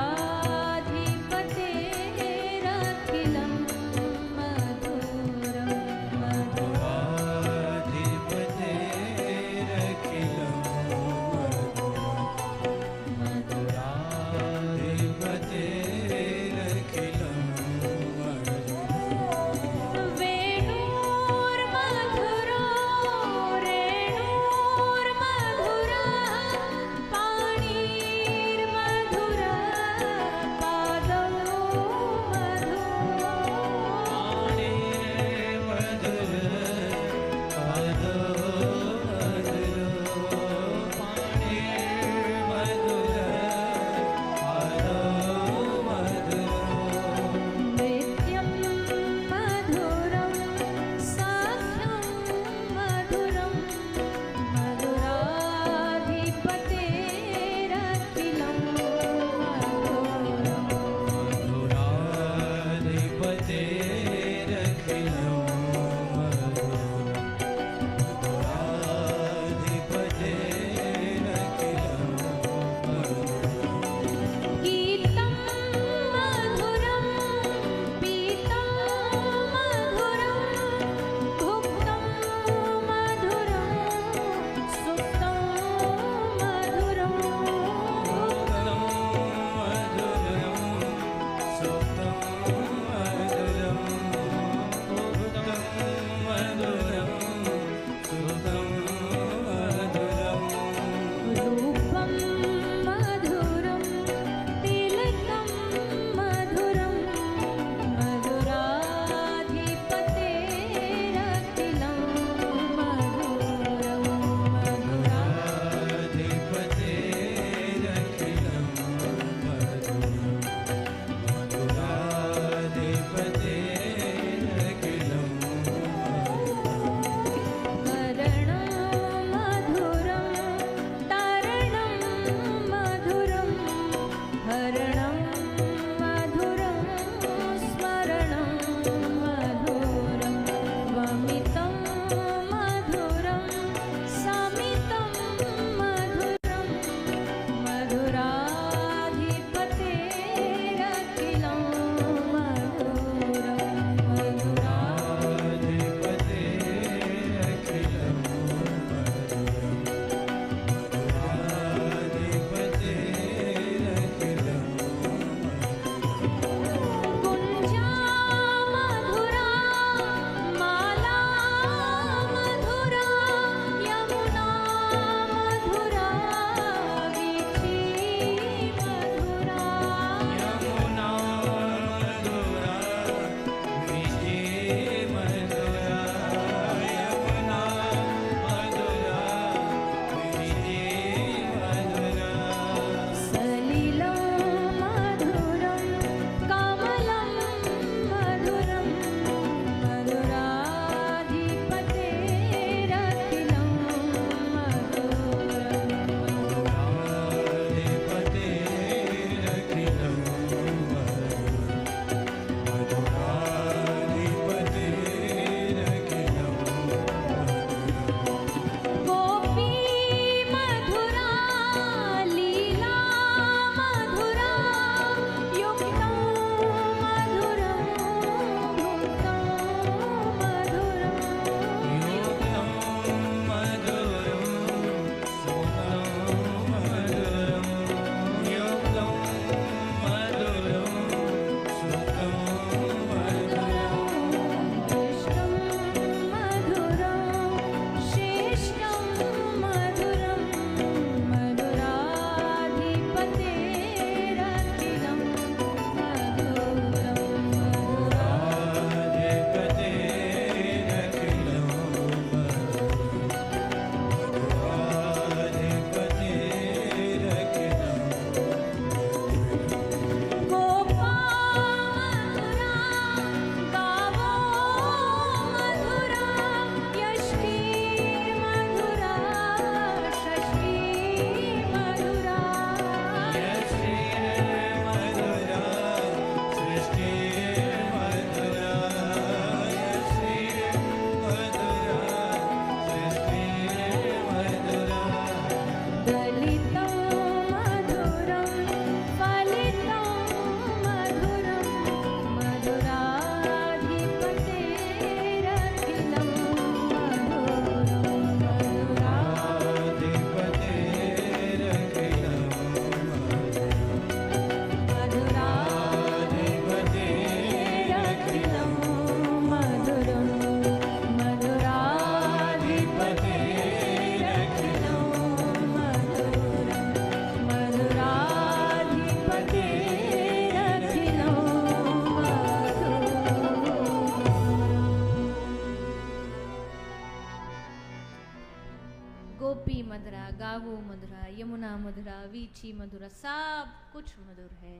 गोपी मधुरा, गावो मधुरा, यमुना मधुरा, वीची मधुरा, सब कुछ मधुर है।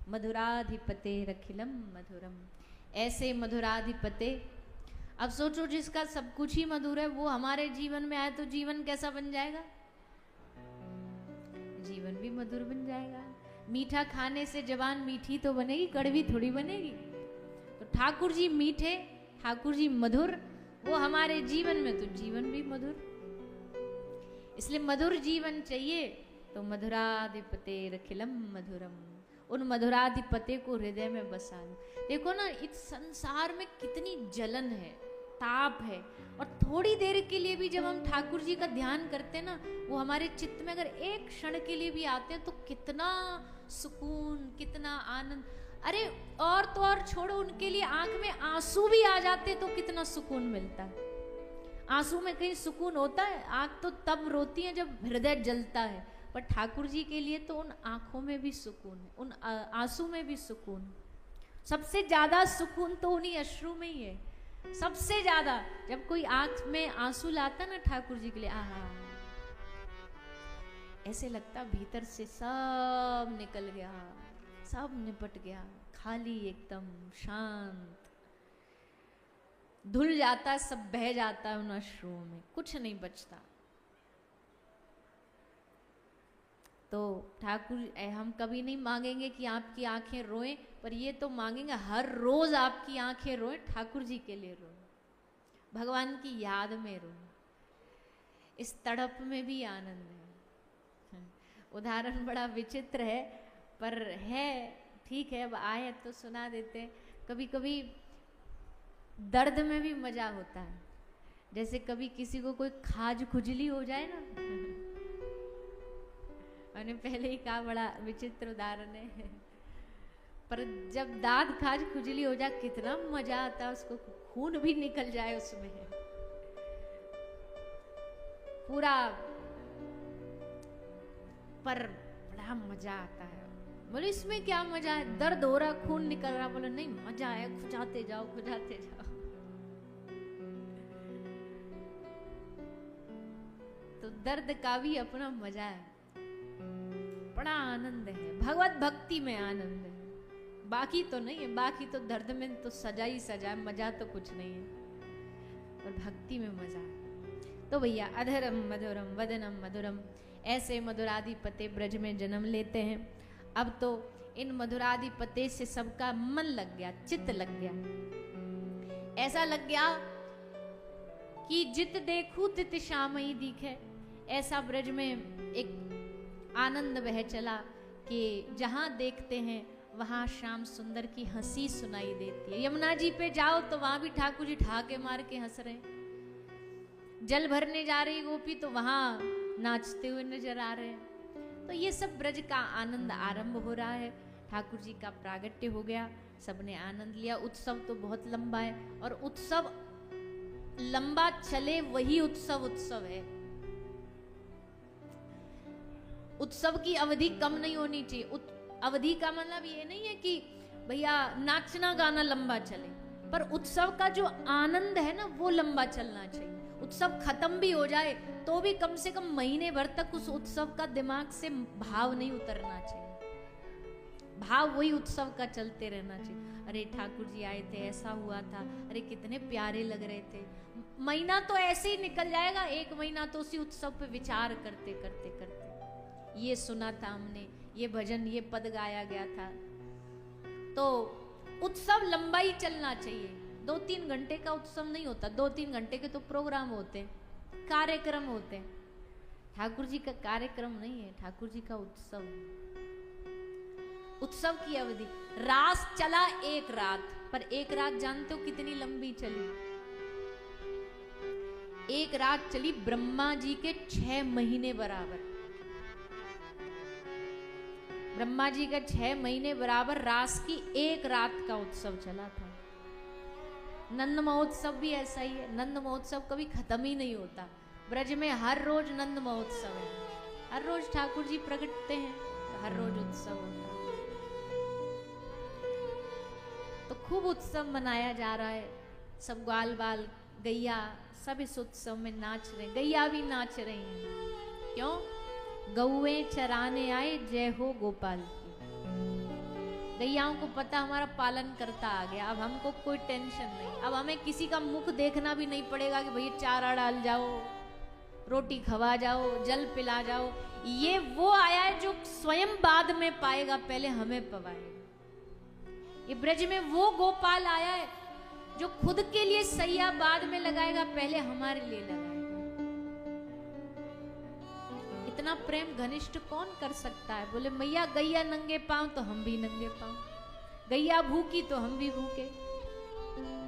मधुराधिपते रखिलम मधुरम। ऐसे मधुराधिपते, अब सोचो जिसका सब कुछ ही मधुर है वो हमारे जीवन में आए तो जीवन कैसा बन जाएगा? जीवन भी मधुर बन जाएगा। मीठा खाने से जबान मीठी तो बनेगी, कड़वी थोड़ी बनेगी। तो ठाकुर जी मीठे, ठाकुर जी मधुर, वो हमारे जीवन में तो जीवन भी मधुर। इसलिए मधुर जीवन चाहिए तो मधुराधिपते रखिलम मधुरम, उन मधुराधिपते को हृदय में बसा लो। देखो ना, इस संसार में कितनी जलन है, ताप है, और थोड़ी देर के लिए भी जब हम ठाकुर जी का ध्यान करते हैं ना, वो हमारे चित्त में अगर एक क्षण के लिए भी आते हैं तो कितना सुकून, कितना आनंद। अरे और तो और छोड़ो, उनके लिए आंख में आंसू भी आ जाते तो कितना सुकून मिलता है। आंसू में कहीं सुकून होता है? आंख तो तब रोती है जब हृदय जलता है, पर ठाकुर जी के लिए तो उन आंखों में भी सुकून है, उन आंसू में भी सुकून। सबसे ज्यादा सुकून तो उन्हीं अश्रु में ही है, सबसे ज्यादा। जब कोई आंख में आंसू लाता ना ठाकुर जी के लिए, आहा, ऐसे लगता भीतर से सब निकल गया, सब निपट गया, खाली एकदम शांत, धुल जाता है, सब बह जाता है उन अश्रुओं में, कुछ नहीं बचता। तो ठाकुर, हम कभी नहीं मांगेंगे कि आपकी आंखें रोएं, पर ये तो मांगेंगे हर रोज आपकी आंखें रोएं, ठाकुर जी के लिए रोएं, भगवान की याद में रोएं। इस तड़प में भी आनंद है। उदाहरण बड़ा विचित्र है, पर है, ठीक है, अब आए तो सुना देते। कभी कभी दर्द में भी मजा होता है। जैसे कभी किसी को कोई खाज खुजली हो जाए ना, मैंने पहले ही कहा बड़ा विचित्र उदाहरण है, पर जब दांत खाज खुजली हो जाए कितना मजा आता है, उसको खून भी निकल जाए उसमें पूरा, पर बड़ा मजा आता है। बोले इसमें क्या मजा है? दर्द हो रहा, खून निकल रहा। बोले नहीं, मजा है, खुजाते जाओ, खुजाते जाओ। तो दर्द का भी अपना मजा है, बड़ा आनंद है। भगवत भक्ति में आनंद है, बाकी तो नहीं है। बाकी तो दर्द में तो सजा ही सजा है, मजा तो कुछ नहीं है, और भक्ति में मजा है। तो भैया, अधरम मधुरम वदनम मधुरम, ऐसे मधुराधिपते ब्रज में जन्म लेते हैं। अब तो इन मधुराधिपते से सबका मन लग गया, चित्त लग गया। ऐसा लग गया कि जित देखूं तित श्यामई दिखे। ऐसा ब्रज में एक आनंद बह चला कि जहां देखते हैं वहां श्याम सुंदर की हंसी सुनाई देती है। यमुना जी पे जाओ तो वहां भी ठाकुर जी ठहाके मार के हंस रहे हैं। जल भरने जा रही गोपी तो वहां नाचते हुए नजर आ रहे हैं। तो ये सब ब्रज का आनंद आरंभ हो रहा है। ठाकुर जी का प्रागट्य हो गया, सबने आनंद लिया। उत्सव तो बहुत लंबा है, और उत्सव लंबा चले वही उत्सव है। उत्सव की अवधि कम नहीं होनी चाहिए। अवधि का मतलब ये नहीं है कि भैया नाचना गाना लंबा चले, पर उत्सव का जो आनंद है ना वो लंबा चलना चाहिए। उत्सव खत्म भी हो जाए तो भी कम से कम महीने भर तक उस उत्सव का दिमाग से भाव नहीं उतरना चाहिए। भाव वही उत्सव का चलते रहना चाहिए। अरे ठाकुर जी आए थे, ऐसा हुआ था, अरे कितने प्यारे लग रहे थे। महीना तो ऐसे ही निकल जाएगा, एक महीना तो उसी उत्सव पे विचार करते करते करते, ये सुना था हमने, ये भजन, ये पद गाया गया था। तो उत्सव लंबा ही चलना चाहिए। 2-3 घंटे का उत्सव नहीं होता, 2-3 घंटे के तो प्रोग्राम होते हैं, कार्यक्रम होते हैं। ठाकुर जी का कार्यक्रम नहीं है, ठाकुर जी का उत्सव। उत्सव की अवधि, रास चला एक रात, पर एक रात जानते हो कितनी लंबी चली? एक रात चली ब्रह्मा जी के 6 महीने बराबर। ब्रह्मा जी का 6 महीने बराबर रास की एक रात का उत्सव चला था। नंद महोत्सव भी ऐसा ही है। नंद महोत्सव कभी खत्म ही नहीं होता। ब्रज में हर रोज नंद महोत्सव है, हर रोज ठाकुर जी प्रकटते हैं, हर रोज उत्सव होता है। तो खूब उत्सव मनाया जा रहा है। सब ग्वाल बाल गैया सब इस उत्सव में नाच रहे हैं, गैया भी नाच रही हैं। क्यों? गौएं चराने आए, जय हो गोपाल की। गैयाओं को पता हमारा पालन करता आ गया, अब हमको कोई टेंशन नहीं। अब हमें किसी का मुख देखना भी नहीं पड़ेगा कि भैया चारा डाल जाओ, रोटी खवा जाओ, जल पिला जाओ। ये वो आया है जो स्वयं बाद में पाएगा, पहले हमें पवाएगा। ये ब्रज में वो गोपाल आया है जो खुद के लिए सैया बाद में लगाएगा, पहले हमारे लिए लगाएगा। इतना प्रेम घनिष्ठ कौन कर सकता है? बोले मैया गैया नंगे पांव तो हम भी नंगे पांव, गैया भूखी तो हम भी भूखे,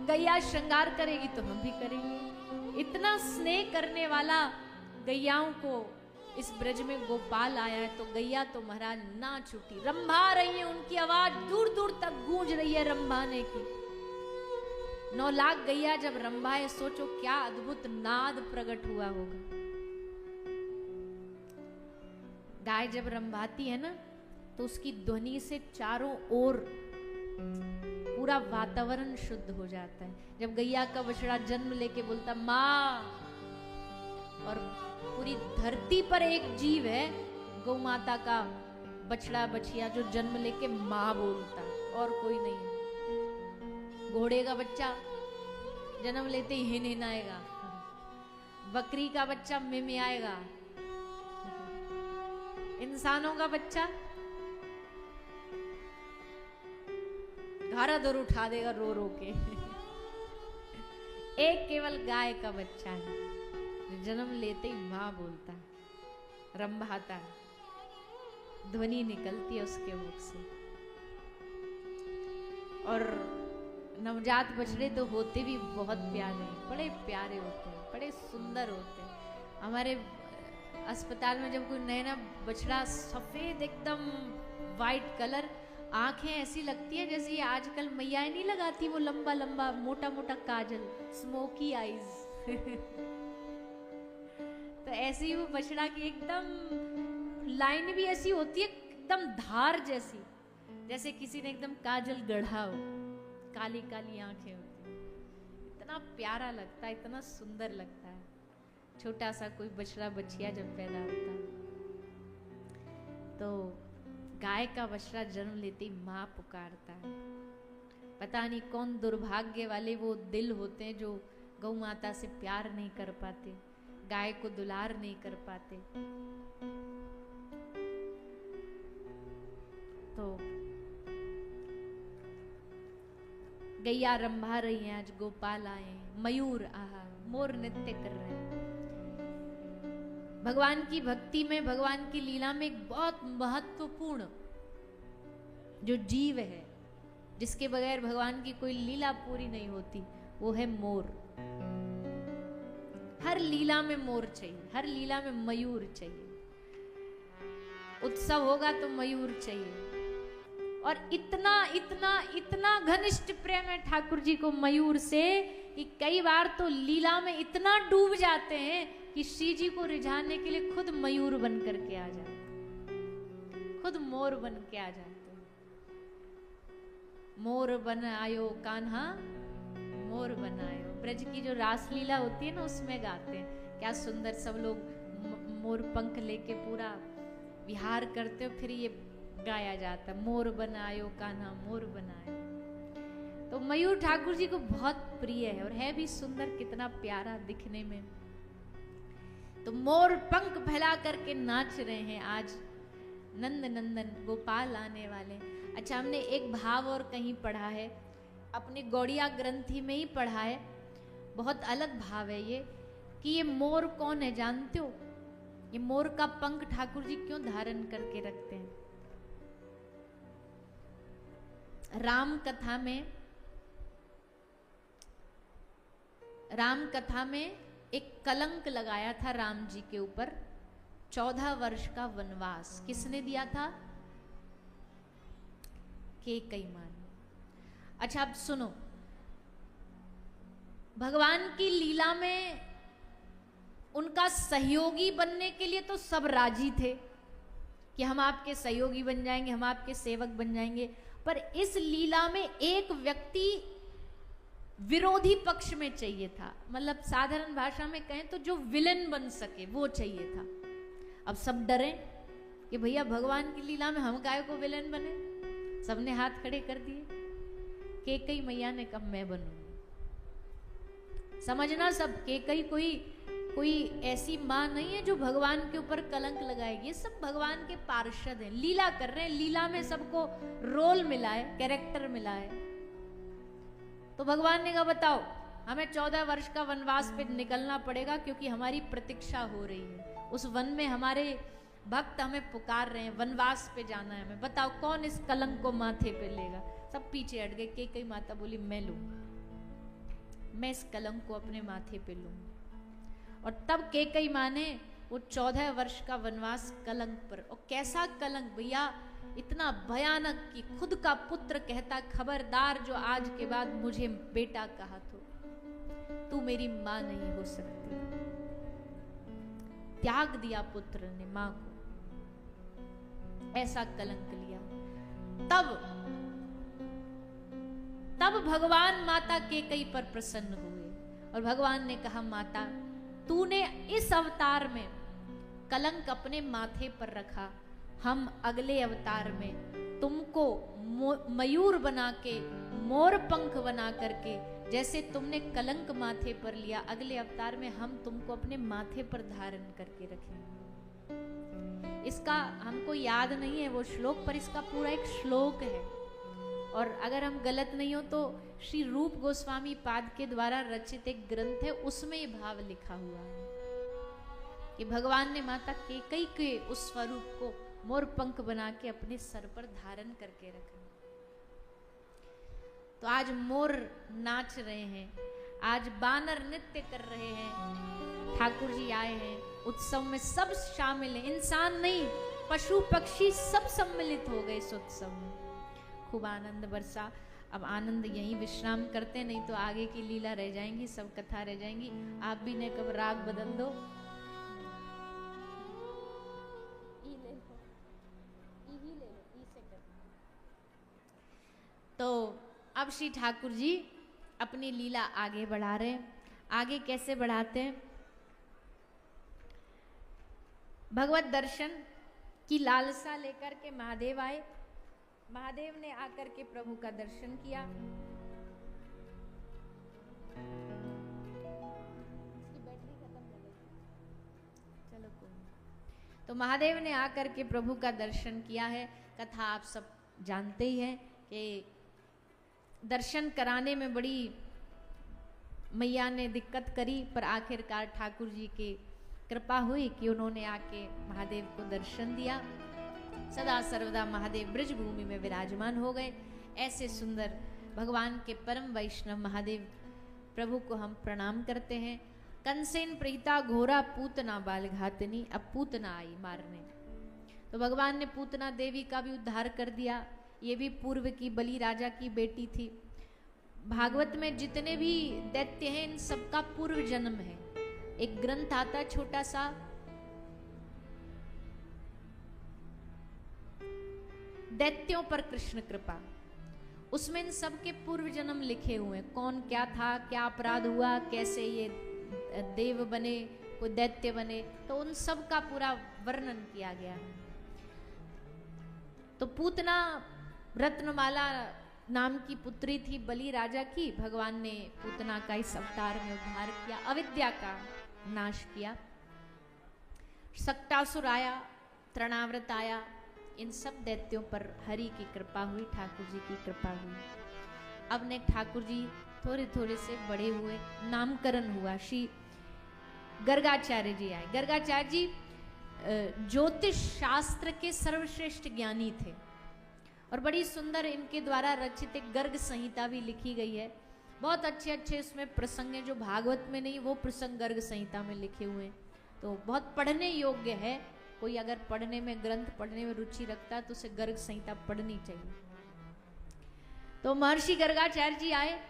गैया श्रृंगार करेगी तो हम भी करेंगे। इतना स्नेह करने वाला गैयाओं को इस ब्रज में गोपाल आया है, तो गैया तो महाराज नाच उठी, रंभा रही है, उनकी आवाज दूर दूर तक गूंज रही है रंभाने की। 9 लाख गैया जब रंभाए, सोचो क्या अद्भुत नाद प्रकट हुआ होगा। गाय जब रंभाती है ना, तो उसकी ध्वनि से चारों ओर पूरा वातावरण शुद्ध हो जाता है। जब गैया का बछड़ा जन्म लेके बोलता माँ, और पूरी धरती पर एक जीव है गौ माता का बछड़ा बछिया जो जन्म लेके माँ बोलता, और कोई नहीं है। घोड़े का बच्चा जन्म लेते ही हिन हिन आएगा, बकरी का बच्चा मिम आएगा, इंसानों का बच्चा घारा दौर उठा देगा रो रो के। एक केवल गाय का बच्चा है जो जन्म लेते ही मां बोलता है, रंभाता है, ध्वनि निकलती है उसके मुख से। और नवजात बछड़े तो होते भी बहुत प्यारे हैं, बड़े प्यारे होते हैं, बड़े सुंदर होते हैं। हमारे अस्पताल में जब कोई नया बछड़ा, सफेद एकदम वाइट कलर, आंखें ऐसी लगती है जैसे ये आजकल मैया नहीं लगाती वो लंबा लंबा मोटा मोटा काजल, स्मोकी आईज। तो ऐसे ही वो बछड़ा की एकदम लाइन भी ऐसी होती है, एकदम धार जैसी, जैसे किसी ने एकदम काजल गढ़ा हो, काली काली आंखें होती। इतना प्यारा लगता है, इतना सुंदर लगता है छोटा सा कोई बछड़ा बछिया जब पैदा होता है। तो गाय का बछड़ा जन्म लेते ही माँ पुकारता है। पता नहीं कौन दुर्भाग्य वाले वो दिल होते हैं जो गौ माता से प्यार नहीं कर पाते, गाय को दुलार नहीं कर पाते। तो गैया रंभा रही हैं, आज गोपाल आए, मयूर आहा मोर नृत्य कर रहे हैं। भगवान की भक्ति में, भगवान की लीला में एक बहुत महत्वपूर्ण जो जीव है, जिसके बगैर भगवान की कोई लीला पूरी नहीं होती, वो है मोर। हर लीला में मोर चाहिए, हर लीला में मयूर चाहिए। उत्सव होगा तो मयूर चाहिए। और इतना इतना इतना घनिष्ठ प्रेम है ठाकुर जी को मयूर से कि कई बार तो लीला में इतना डूब जाते हैं कि श्री जी को रिझाने के लिए खुद मयूर बन करके आ जाते, खुद मोर बन के आ जाते। मोर बन आयो कान्हा, मोर बन आयो। ब्रज की जो रासलीला होती है ना, उसमें गाते हैं, क्या सुंदर, सब लोग मोर पंख लेके पूरा विहार करते हो, फिर ये गाया जाता है, मोर बनायो कान्हा मोर बनायो। तो मयूर ठाकुर जी को बहुत प्रिय है, और है भी सुंदर, कितना प्यारा दिखने में। तो मोर पंख फैला करके नाच रहे हैं आज नंद नंदन गोपाल आने वाले। अच्छा, हमने एक भाव और कहीं पढ़ा है, अपने गौड़िया ग्रंथि में ही पढ़ा है, बहुत अलग भाव है ये, कि ये मोर कौन है जानते हो? ये मोर का पंख ठाकुर जी क्यों धारण करके रखते हैं? राम कथा में एक कलंक लगाया था राम जी के ऊपर, 14 वर्ष का वनवास किसने दिया था? कैकेयी मां ने। अच्छा, अब सुनो, भगवान की लीला में उनका सहयोगी बनने के लिए तो सब राजी थे कि हम आपके सहयोगी बन जाएंगे, हम आपके सेवक बन जाएंगे। पर इस लीला में एक व्यक्ति विरोधी पक्ष में चाहिए था, मतलब साधारण भाषा में कहें तो जो विलन बन सके वो चाहिए था। अब सब डरे कि भैया भगवान की लीला में हम काय को विलेन बने। सबने हाथ खड़े कर दिए। कैकेयी मैया ने कब मैं बनूंगी। समझना सब, कैकेयी कोई ऐसी माँ नहीं है जो भगवान के ऊपर कलंक लगाएगी। ये सब भगवान के पार्षद हैं, लीला कर रहे हैं, लीला में सबको रोल मिला है, कैरेक्टर मिला है। तो भगवान ने कहा बताओ, हमें 14 वर्ष का वनवास पे निकलना पड़ेगा क्योंकि हमारी प्रतीक्षा हो रही है। उस वन में हमारे भक्त हमें पुकार रहे हैं, वनवास पे जाना है हमें। बताओ कौन इस कलंक को माथे पे लेगा। सब पीछे हट गए। कैकेयी माता बोली मैं लूंगी, मैं इस कलंक को अपने माथे पे लूंगी। और तब कैकेयी माँ ने वो 14 वर्ष का वनवास कलंक पर, और कैसा कलंक भैया, इतना भयानक कि खुद का पुत्र कहता खबरदार जो आज के बाद मुझे बेटा कहा तो तू मेरी माँ नहीं हो सकती। त्याग दिया पुत्र ने माँ को, ऐसा कलंक लिया। तब भगवान माता कैकेयी पर प्रसन्न हुए और भगवान ने कहा माता तूने इस अवतार में कलंक अपने माथे पर रखा, हम अगले अवतार में तुमको मयूर बना के, मोर पंख बना करके, जैसे तुमने कलंक माथे पर लिया, अगले अवतार में हम तुमको अपने माथे पर धारण करके रखेंगे। इसका हमको याद नहीं है वो श्लोक, पर इसका पूरा एक श्लोक है। और अगर हम गलत नहीं हो तो श्री रूप गोस्वामी पाद के द्वारा रचित एक ग्रंथ है, उसमें ये भाव लिखा हुआ है कि भगवान ने माता कैकेयी के उस स्वरूप को मोर पंख बना के अपने सर पर धारण करके रखा। तो आज मोर नाच रहे हैं, आज बानर नृत्य कर रहे हैं, ठाकुर जी आए हैं उत्सव में, सब शामिल हैं, इंसान नहीं पशु पक्षी सब सम्मिलित हो गए इस उत्सव में। खूब आनंद बरसा। अब आनंद यहीं विश्राम करते, नहीं तो आगे की लीला रह जाएंगी, सब कथा रह जाएंगी। आप भी ने कब राग बदल दो। तो अब श्री ठाकुर जी अपनी लीला आगे बढ़ा रहे हैं। आगे कैसे बढ़ाते हैं? भगवत दर्शन की लालसा लेकर के महादेव आए। महादेव ने आकर के प्रभु का दर्शन किया। इसकी बैटरी खत्म हो गई, चलो कोई। तो महादेव ने आकर के प्रभु का दर्शन किया है। कथा आप सब जानते ही हैं कि दर्शन कराने में बड़ी मैया ने दिक्कत करी, पर आखिरकार ठाकुर जी की कृपा हुई कि उन्होंने आके महादेव को दर्शन दिया। सदा सर्वदा महादेव ब्रज भूमि में विराजमान हो गए। ऐसे सुंदर भगवान के परम वैष्णव महादेव प्रभु को हम प्रणाम करते हैं। कंसेन प्रीता घोरा पूतना बाल घातनी, अब पूतना आई मारने। तो भगवान ने पूतना देवी का भी उद्धार कर दिया। ये भी पूर्व की बलि राजा की बेटी थी। भागवत में जितने भी दैत्य हैं इन सबका पूर्व जन्म है। एक ग्रंथ आता है छोटा सा, दैत्यों पर कृष्ण कृपा, उसमें इन सब के पूर्व जन्म लिखे हुए हैं। कौन क्या था, क्या अपराध हुआ, कैसे ये देव बने, कोई दैत्य बने, तो उन सब का पूरा वर्णन किया गया है। तो पूतना रत्नमाला नाम की पुत्री थी बलि राजा की। भगवान ने पूतना का इस अवतार में उद्धार किया, अविद्या का नाश किया। सक्टासुर आया, तृणाव्रत आया, इन सब दैत्यों पर हरि की कृपा हुई, ठाकुर जी की कृपा हुई। अब ने ठाकुर जी थोड़े थोड़े से बड़े हुए, नामकरण हुआ। श्री गर्गाचार्य जी आए। गर्गाचार्य जी ज्योतिष शास्त्र के सर्वश्रेष्ठ ज्ञानी थे और बड़ी सुंदर इनके द्वारा रचित एक गर्ग संहिता भी लिखी गई है। बहुत अच्छे अच्छे उसमें प्रसंग हैं जो भागवत में नहीं, वो प्रसंग गर्ग संहिता में लिखे हुए हैं। तो बहुत पढ़ने योग्य है। कोई अगर पढ़ने में, ग्रंथ पढ़ने में रुचि रखता है तो उसे गर्ग संहिता पढ़नी चाहिए। तो महर्षि गर्गाचार्य जी आए,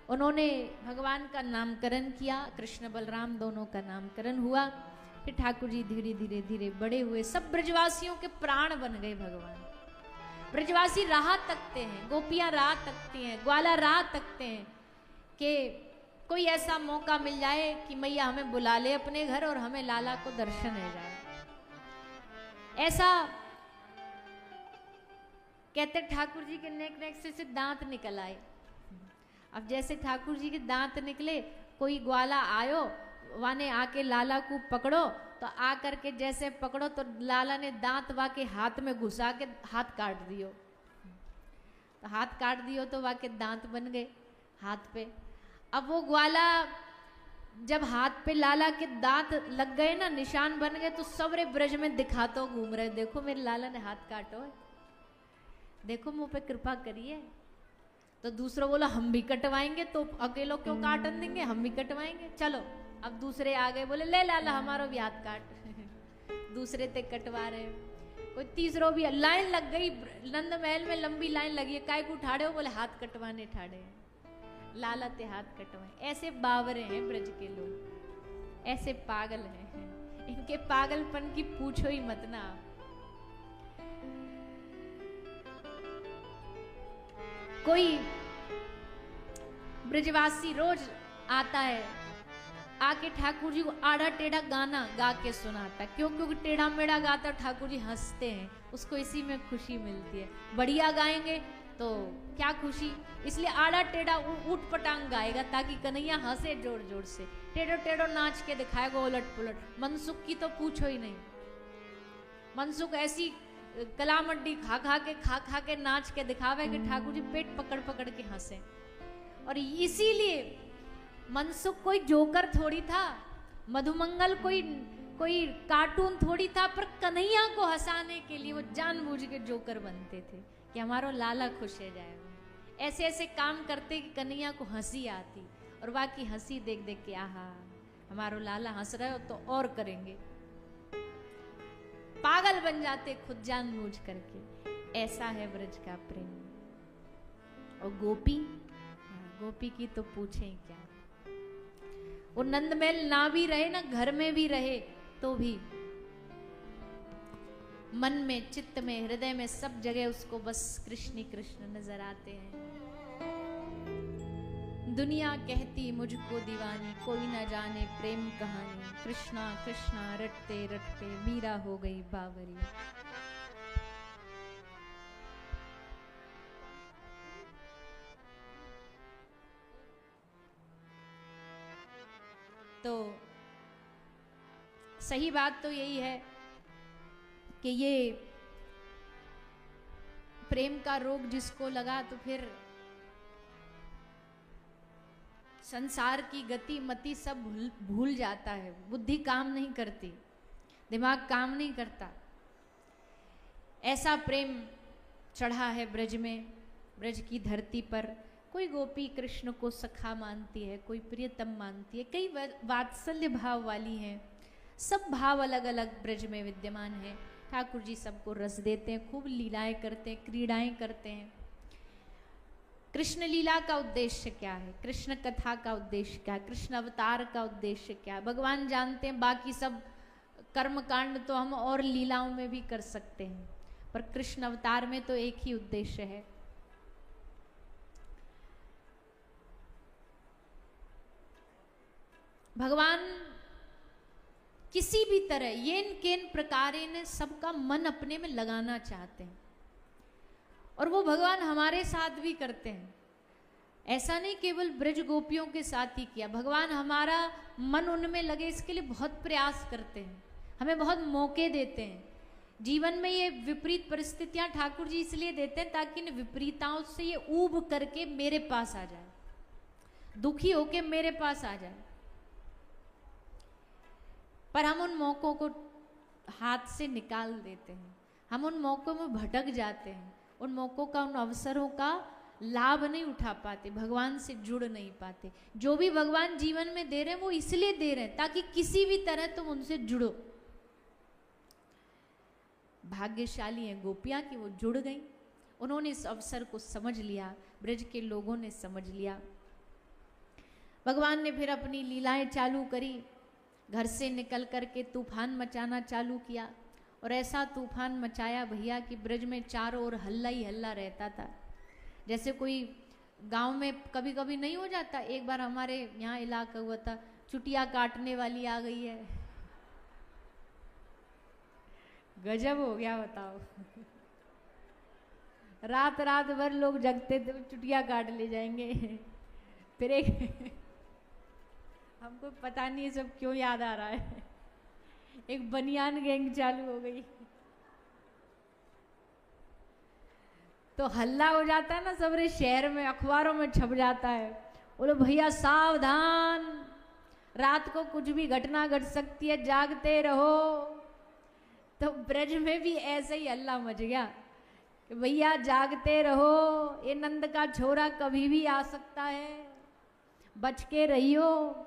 उन्होंने भगवान का नामकरण किया। कृष्ण बलराम दोनों का नामकरण हुआ। फिर ठाकुर जी धीरे धीरे धीरे बड़े हुए। सब ब्रजवासियों के प्राण बन गए भगवान। ब्रजवासी राह तकते हैं, गोपियां राह तकती हैं, ग्वाला राह तकते हैं कि कोई ऐसा मौका मिल जाए कि मैया हमें बुला ले अपने घर और हमें लाला को दर्शन हो जाए। ऐसा कहते ठाकुर जी के नेक से दांत निकल आए। अब जैसे ठाकुर जी के दांत निकले, कोई ग्वाला आयो वाने आके लाला को पकड़ो, तो आकर के जैसे पकड़ो तो लाला ने दांत वाके हाथ में घुसा के हाथ काट दियो। तो हाथ काट दियो तो वाके दांत बन गए हाथ पे। अब वो ग्वाला जब हाथ पे लाला के दांत लग गए ना, निशान बन गए, तो सबरे ब्रज में दिखातो घूम रहे, देखो मेरे लाला ने हाथ काटो है, देखो मुंह पे कृपा करिए। तो दूसरा बोला हम भी कटवाएंगे, तो अकेलो क्यों काटन देंगे, हम भी कटवाएंगे, चलो। अब दूसरे आ गए, बोले ले लाला हमारो भी हाथ काट। दूसरे ते कटवा रहे। कोई तीसरो भी, लाइन लग गई नंद महल में, लंबी लाइन लगी है, काय को ठाड़े हो, बोले हाथ कटवाने ठाड़े, लाला ते हाथ कटवाए। ऐसे बावरे हैं ब्रज के लोग, ऐसे पागल हैं, इनके पागलपन की पूछो ही मत ना। कोई ब्रजवासी रोज आता है, आके ठाकुर जी को आड़ा टेढ़ा गाना गा के सुनाता है। क्यों? क्योंकि टेढ़ा मेढ़ा गाता ठाकुर जी हंसते हैं, उसको इसी में खुशी मिलती है। बढ़िया गाएंगे तो क्या खुशी, इसलिए आड़ा टेढ़ा ऊट पटांग गाएगा ताकि कन्हैया हंसे जोर जोर से। टेढ़ो टेढ़ो नाच के दिखाएगा उलट पुलट। मनसुख की तो पूछो ही नहीं, मनसुख ऐसी कलामड्डी खा खा के नाच के दिखावे कि ठाकुर जी पेट पकड़ पकड़ के हंसे। और इसीलिए मनसुख कोई जोकर थोड़ी था, मधुमंगल कोई कार्टून थोड़ी था, पर कन्हैया को हंसाने के लिए वो जानबूझ के जोकर बनते थे कि हमारा लाला खुश हो जाएगा। ऐसे ऐसे काम करते कि कन्हैया को हंसी आती, और बाकी हंसी देख देख के आहा हमारो लाला हंस रहे हो तो और करेंगे, पागल बन जाते खुद जानबूझ करके। ऐसा है ब्रज का प्रेम। और गोपी की तो पूछे ही क्या, वो नंदमहल ना भी रहे ना घर में भी रहे तो भी मन में, चित्त में, हृदय में, सब जगह उसको बस कृष्ण ही कृष्ण नजर आते हैं। दुनिया कहती मुझको दीवानी, कोई ना जाने प्रेम कहानी, कृष्णा कृष्णा रटते रटते मीरा हो गई बावरी। तो सही बात तो यही है कि ये प्रेम का रोग जिसको लगा तो फिर संसार की गति मति सब भूल जाता है, बुद्धि काम नहीं करती, दिमाग काम नहीं करता। ऐसा प्रेम चढ़ा है ब्रज में, ब्रज की धरती पर। कोई गोपी कृष्ण को सखा मानती है, कोई प्रियतम मानती है, कई वात्सल्य भाव वाली हैं। सब भाव अलग अलग ब्रज में विद्यमान है। ठाकुर जी सबको रस देते हैं, खूब लीलाएं करते हैं, क्रीड़ाएं करते हैं। कृष्ण लीला का उद्देश्य क्या है, कृष्ण कथा का उद्देश्य क्या है, कृष्ण अवतार का उद्देश्य क्या है, भगवान जानते हैं। बाकी सब कर्म कांड तो हम और लीलाओं में भी कर सकते हैं, पर कृष्ण अवतार में तो एक ही उद्देश्य है। भगवान किसी भी तरह येन केन प्रकारे ने सबका मन अपने में लगाना चाहते हैं, और वो भगवान हमारे साथ भी करते हैं। ऐसा नहीं केवल ब्रज गोपियों के साथ ही किया, भगवान हमारा मन उनमें लगे इसके लिए बहुत प्रयास करते हैं, हमें बहुत मौके देते हैं। जीवन में ये विपरीत परिस्थितियां ठाकुर जी इसलिए देते हैं ताकि इन विपरीताओं से ये ऊब करके मेरे पास आ जाए, दुखी होके मेरे पास आ जाए। पर हम उन मौकों को हाथ से निकाल देते हैं, हम उन मौकों में भटक जाते हैं, उन मौकों का, उन अवसरों का लाभ नहीं उठा पाते, भगवान से जुड़ नहीं पाते। जो भी भगवान जीवन में दे रहे हैं वो इसलिए दे रहे हैं ताकि किसी भी तरह तुम उनसे जुड़ो। भाग्यशाली हैं गोपियां कि वो जुड़ गई, उन्होंने इस अवसर को समझ लिया, ब्रज के लोगों ने समझ लिया। भगवान ने फिर अपनी लीलाएं चालू करी, घर से निकल करके तूफान मचाना चालू किया, और ऐसा तूफान मचाया भैया कि ब्रज में चारों ओर हल्ला ही हल्ला रहता था। जैसे कोई गांव में कभी कभी नहीं हो जाता, एक बार हमारे यहाँ इलाका हुआ था, चुटिया काटने वाली आ गई है, गजब हो गया बताओ। रात रात भर लोग जगते थे, चुटिया काट ले जाएंगे। फिर एक हमको पता नहीं सब क्यों याद आ रहा है, एक बनियान गैंग चालू हो गई तो हल्ला हो जाता है ना सबरे शहर में, अखबारों में छप जाता है, बोलो भैया सावधान, रात को कुछ भी घटना घट सकती है, जागते रहो। तो ब्रज में भी ऐसे ही हल्ला मच गया कि भैया जागते रहो, ये नंद का छोरा कभी भी आ सकता है, बच के रहियो,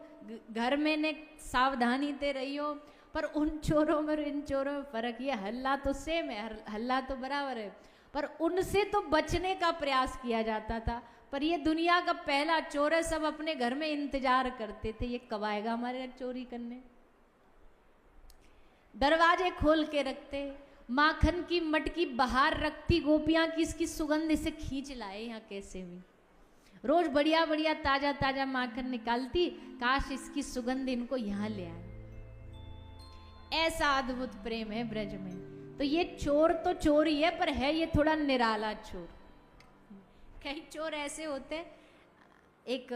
घर में ने सावधानी ते रहियो। पर उन चोरों में इन चोरों में फर्क, ये हल्ला तो सेम है, हल्ला तो बराबर है, पर उनसे तो बचने का प्रयास किया जाता था। पर ये दुनिया का पहला चोर है, सब अपने घर में इंतजार करते थे, ये कब आएगा हमारे घर चोरी करने। दरवाजे खोल के रखते, माखन की मटकी बाहर रखती, गोपियां की इसकी सुगंध इसे खींच लाए यहाँ कैसे भी। रोज बढ़िया बढ़िया ताजा ताजा माखन निकालती, काश इसकी सुगंध इनको यहाँ ले आए। ऐसा अद्भुत प्रेम है ब्रज में। तो ये चोर तो चोर ही है, पर है ये थोड़ा निराला चोर। कई चोर ऐसे होते, एक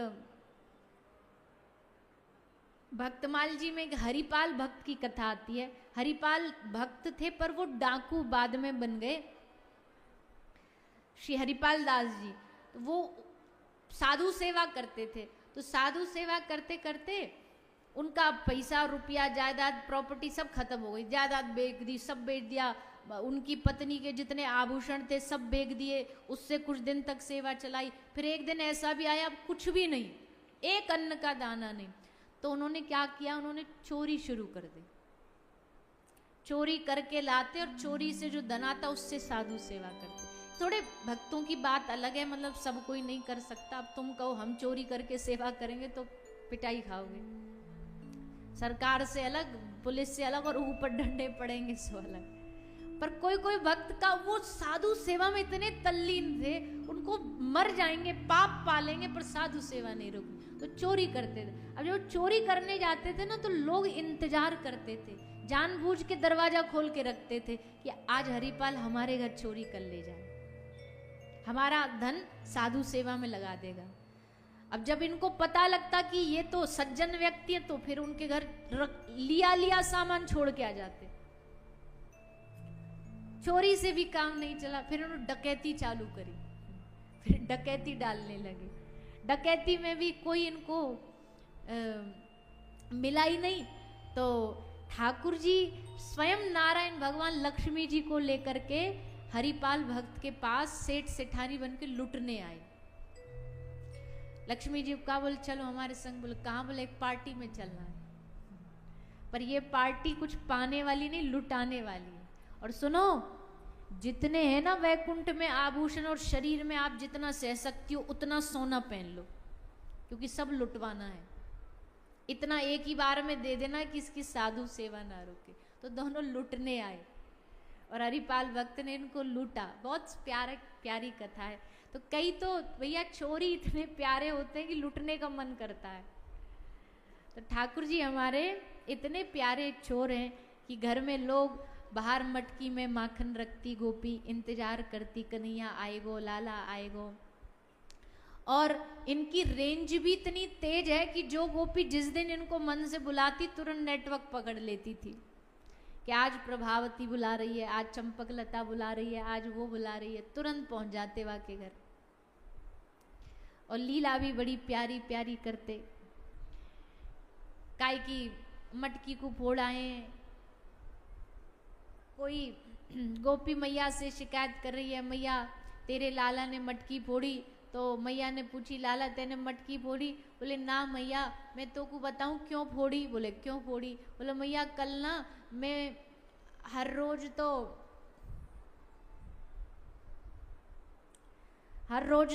भक्तमाल जी में एक हरिपाल भक्त की कथा आती है। हरिपाल भक्त थे पर वो डाकू बाद में बन गए, श्री हरिपाल दास जी। तो वो साधु सेवा करते थे, तो साधु सेवा करते करते उनका पैसा रुपया जायदाद प्रॉपर्टी सब खत्म हो गई, जायदाद बेच दी, सब बेच दिया, उनकी पत्नी के जितने आभूषण थे सब बेच दिए, उससे कुछ दिन तक सेवा चलाई। फिर एक दिन ऐसा भी आया, अब कुछ भी नहीं, एक अन्न का दाना नहीं। तो उन्होंने क्या किया, उन्होंने चोरी शुरू कर दी, चोरी करके लाते और चोरी से जो धन आता उससे साधु सेवा करते। थोड़े भक्तों की बात अलग है, मतलब सब कोई नहीं कर सकता। अब तुम कहो हम चोरी करके सेवा करेंगे तो पिटाई खाओगे, सरकार से अलग, पुलिस से अलग, और ऊपर डंडे पड़ेंगे सो अलग। पर कोई कोई भक्त का वो साधु सेवा में इतने तल्लीन थे, उनको मर जाएंगे पाप पालेंगे पर साधु सेवा नहीं रुकी, तो चोरी करते थे। अब जब चोरी करने जाते थे ना तो लोग इंतजार करते थे, जानबूझ के दरवाजा खोल के रखते थे कि आज हरिपाल हमारे घर चोरी कर ले जाए, हमारा धन साधु सेवा में लगा देगा। अब जब इनको पता लगता कि ये तो सज्जन व्यक्ति है, तो फिर उनके घर लिया सामान छोड़ के आ जाते। चोरी से भी काम नहीं चला, फिर उन्होंने डकैती चालू करी, फिर डकैती डालने लगे। डकैती में भी कोई इनको मिला ही नहीं, तो ठाकुर जी स्वयं नारायण भगवान लक्ष्मी जी को लेकर के हरिपाल भक्त के पास सेठ सेठानी बन के लुटने आए। लक्ष्मी जी का बोले चलो हमारे संग, बोले कहाँ, बोले एक पार्टी में चलना है, पर ये पार्टी कुछ पाने वाली नहीं, लुटाने वाली है। और सुनो, जितने हैं ना वैकुंठ में आभूषण, और शरीर में आप जितना सह सकती हो उतना सोना पहन लो, क्योंकि सब लुटवाना है। इतना एक ही बार में दे देना कि इसकी साधु सेवा ना रुके। तो दोनों लुटने आए और हरिपाल भक्त ने इनको लूटा। बहुत प्यारी कथा है। तो कई तो भैया चोरी इतने प्यारे होते हैं कि लुटने का मन करता है। तो ठाकुर जी हमारे इतने प्यारे चोर हैं कि घर में लोग बाहर मटकी में माखन रखती गोपी इंतजार करती, कन्हैया आएगो, लाला आएगो। और इनकी रेंज भी इतनी तेज है कि जो गोपी जिस दिन इनको मन से बुलाती तुरंत नेटवर्क पकड़ लेती थी कि आज प्रभावती बुला रही है, आज चंपकलता बुला रही है, आज वो बुला रही है, तुरंत पहुंच जाते वहां के घर। और लीला भी बड़ी प्यारी प्यारी करते, काय की मटकी को फोड़ाए। कोई गोपी मैया से शिकायत कर रही है, मैया तेरे लाला ने मटकी फोड़ी। तो मैया ने पूछी, लाला तेने मटकी फोड़ी? बोले ना मैया, मैं तो को बताऊं क्यों फोड़ी? बोले क्यों फोड़ी? बोले मैया कल ना मैं हर रोज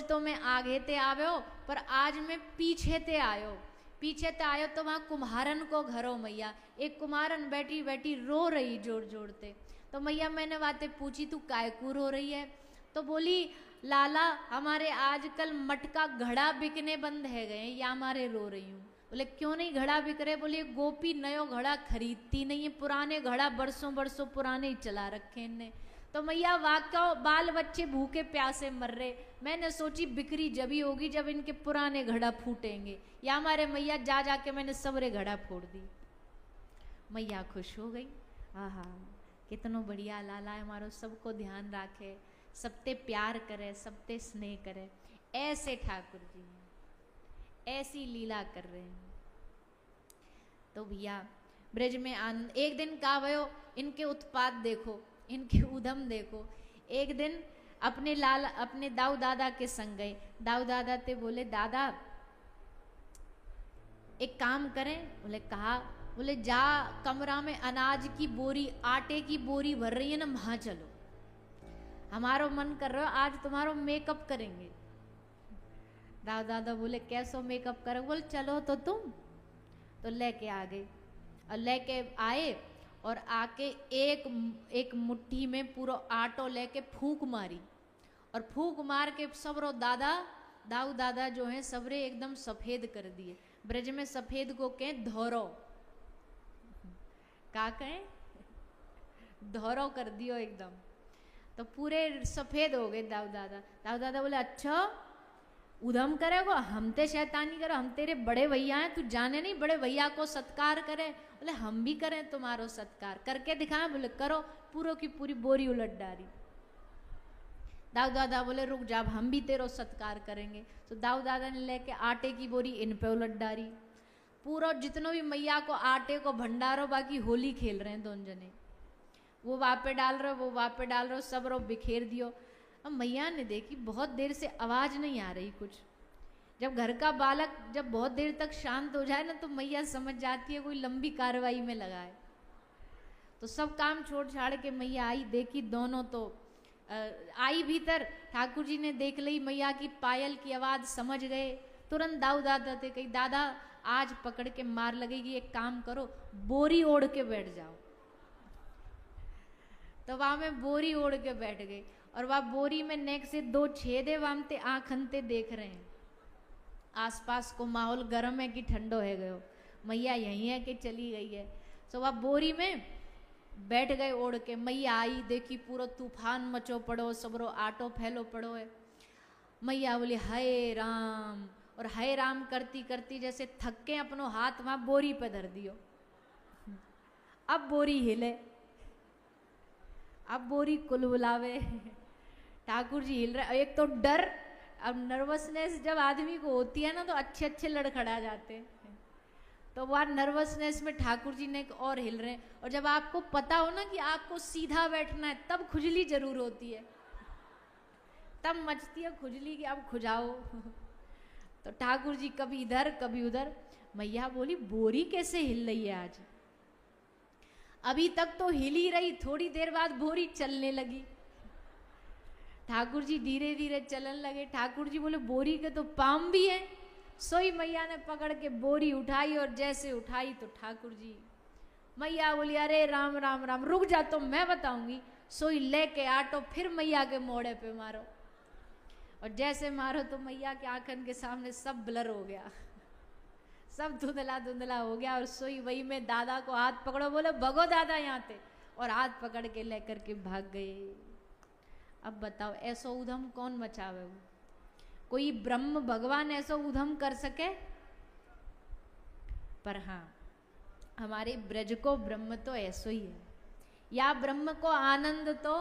तो मैं आगे ते आयो, पर आज मैं पीछे ते आयो। पीछे ते आयो तो वहां कुम्हारन को घर हो मैया, एक कुम्हारन बैठी बैठी रो रही जोर जोर ते। तो मैया मैंने बातें पूछी, तू काय को रो रही है? तो बोली लाला हमारे आजकल मटका घड़ा बिकने बंद है गए, या हमारे रो रही हूँ। बोले क्यों नहीं घड़ा बिक रहे? बोले गोपी नयो घड़ा खरीदती नहीं है, पुराने घड़ा बरसों बरसों पुराने ही चला रखे इनने। तो मैया वाक्य बाल बच्चे भूखे प्यासे मर रहे, मैंने सोची बिक्री जब ही होगी जब इनके पुराने घड़ा फूटेंगे, या हमारे मैया जा जाके मैंने सबरे घड़ा फोड़ दी। मैया खुश हो गई, आहा कितनो बढ़िया लाला है हमारो, सबको ध्यान राखे, सबते प्यार करे, सबते स्नेह करे। ऐसे ठाकुर जी हैं, ऐसी लीला कर रहे हैं। तो भैया ब्रज में आनंद। एक दिन का भयो, इनके उत्पात देखो, इनके उधम देखो। एक दिन अपने दाऊ दादा के संग गए। दाऊ दादा ते बोले दादा एक काम करें? बोले कहा? बोले जा कमरा में अनाज की बोरी, आटे की बोरी भर रही है ना, वहां चलो, हमारो मन कर रहा है आज तुम्हारो मेकअप करेंगे। दाऊ दादा बोले कैसो मेकअप करोगे? बोले चलो तो तुम। तो लेके आ गए, और लेके आए और आके एक मुट्ठी में पूरा आटो लेके फूंक मारी, और फूंक मार के सबरो दाऊ दादा जो है सबरे एकदम सफेद कर दिए। ब्रज में सफेद को कहें धौरो, का कहें? धौरो कर दियो एकदम। तो पूरे सफेद हो गए दाऊ दादा बोले अच्छा उधम करेगो, हम ते शैतानी करो, हम तेरे बड़े भैया हैं, तू जाने नहीं बड़े भैया को सत्कार करे? बोले हम भी करें तुम्हारो सत्कार, करके दिखाएं? बोले करो। पूरों की पूरी बोरी उलट डाली। दाऊ दादा बोले रुक जा, हम भी तेरो सत्कार करेंगे। तो दाऊ दादा ने लेके आटे की बोरी इन पे उलट डाली। पूरा जितनों भी मैया को आटे को भंडारो, बाकी होली खेल रहे हैं दोनों जने, वो वापे डाल रहे, वो वापे डाल रहे, सब रो बिखेर दियो। अब मैया ने देखी बहुत देर से आवाज नहीं आ रही कुछ। जब घर का बालक जब बहुत देर तक शांत हो जाए ना, तो मैया समझ जाती है कोई लंबी कार्रवाई में लगा है। तो सब काम छोड़ छाड़ के मैया आई, देखी दोनों तो आई भीतर। ठाकुर जी ने देख ली मैया की पायल की आवाज, समझ गए। तुरंत दाऊ दादा थे कही दादा आज पकड़ के मार लगेगी, एक काम करो बोरी ओढ़ के बैठ जाओ। तो वहां में बोरी ओढ़ के बैठ गए, और वह बोरी में नेक से 2 छेदे वामते आंखनते देख रहे हैं। आसपास को माहौल गर्म है कि ठंडो है गयो, मैया यही है कि चली गई है। तो वह बोरी में बैठ गए ओढ़ के। मैया आई, देखी पूरा तूफान मचो पड़ो, सबरो आटो फैलो पड़ो है। मैया बोली हाय राम, और हाय राम करती करती जैसे थक के अपनो हाथ वहां बोरी पे धर दियो। अब बोरी हिले, अब बोरी कुलबुलावे। ठाकुर जी हिल रहे। एक तो डर, अब नर्वसनेस जब आदमी को होती है ना, तो अच्छे अच्छे लड़खड़ा जाते हैं। तो वह नर्वसनेस में ठाकुर जी ने और हिल रहे हैं। और जब आपको पता हो ना कि आपको सीधा बैठना है, तब खुजली जरूर होती है, तब मचती है खुजली कि अब खुजाओ। तो ठाकुर जी कभी इधर कभी उधर। मैया बोली बोरी कैसे हिल रही है आज? अभी तक तो हिल ही रही, थोड़ी देर बाद बोरी चलने लगी। ठाकुर जी धीरे धीरे चलन लगे। ठाकुर जी बोले बोरी के तो पाम भी हैं। सोई मैया ने पकड़ के बोरी उठाई, और जैसे उठाई तो ठाकुर जी, मैया बोली अरे राम राम राम, रुक जा तो मैं बताऊंगी। सोई लेके आटो फिर मैया के मोड़े पे मारो, और जैसे मारो तो मैया के आंखन के सामने सब ब्लर हो गया, सब धुंधला धुंधला हो गया। और सोई वही में दादा को हाथ पकड़ो, बोले भगो दादा यहाँ थे, और हाथ पकड़ के लेकर के भाग गए। अब बताओ ऐसो उधम कौन मचावे? कोई ब्रह्म भगवान ऐसो उधम कर सके? पर हाँ हमारे ब्रज को ब्रह्म तो ऐसो ही है, या ब्रह्म को आनंद तो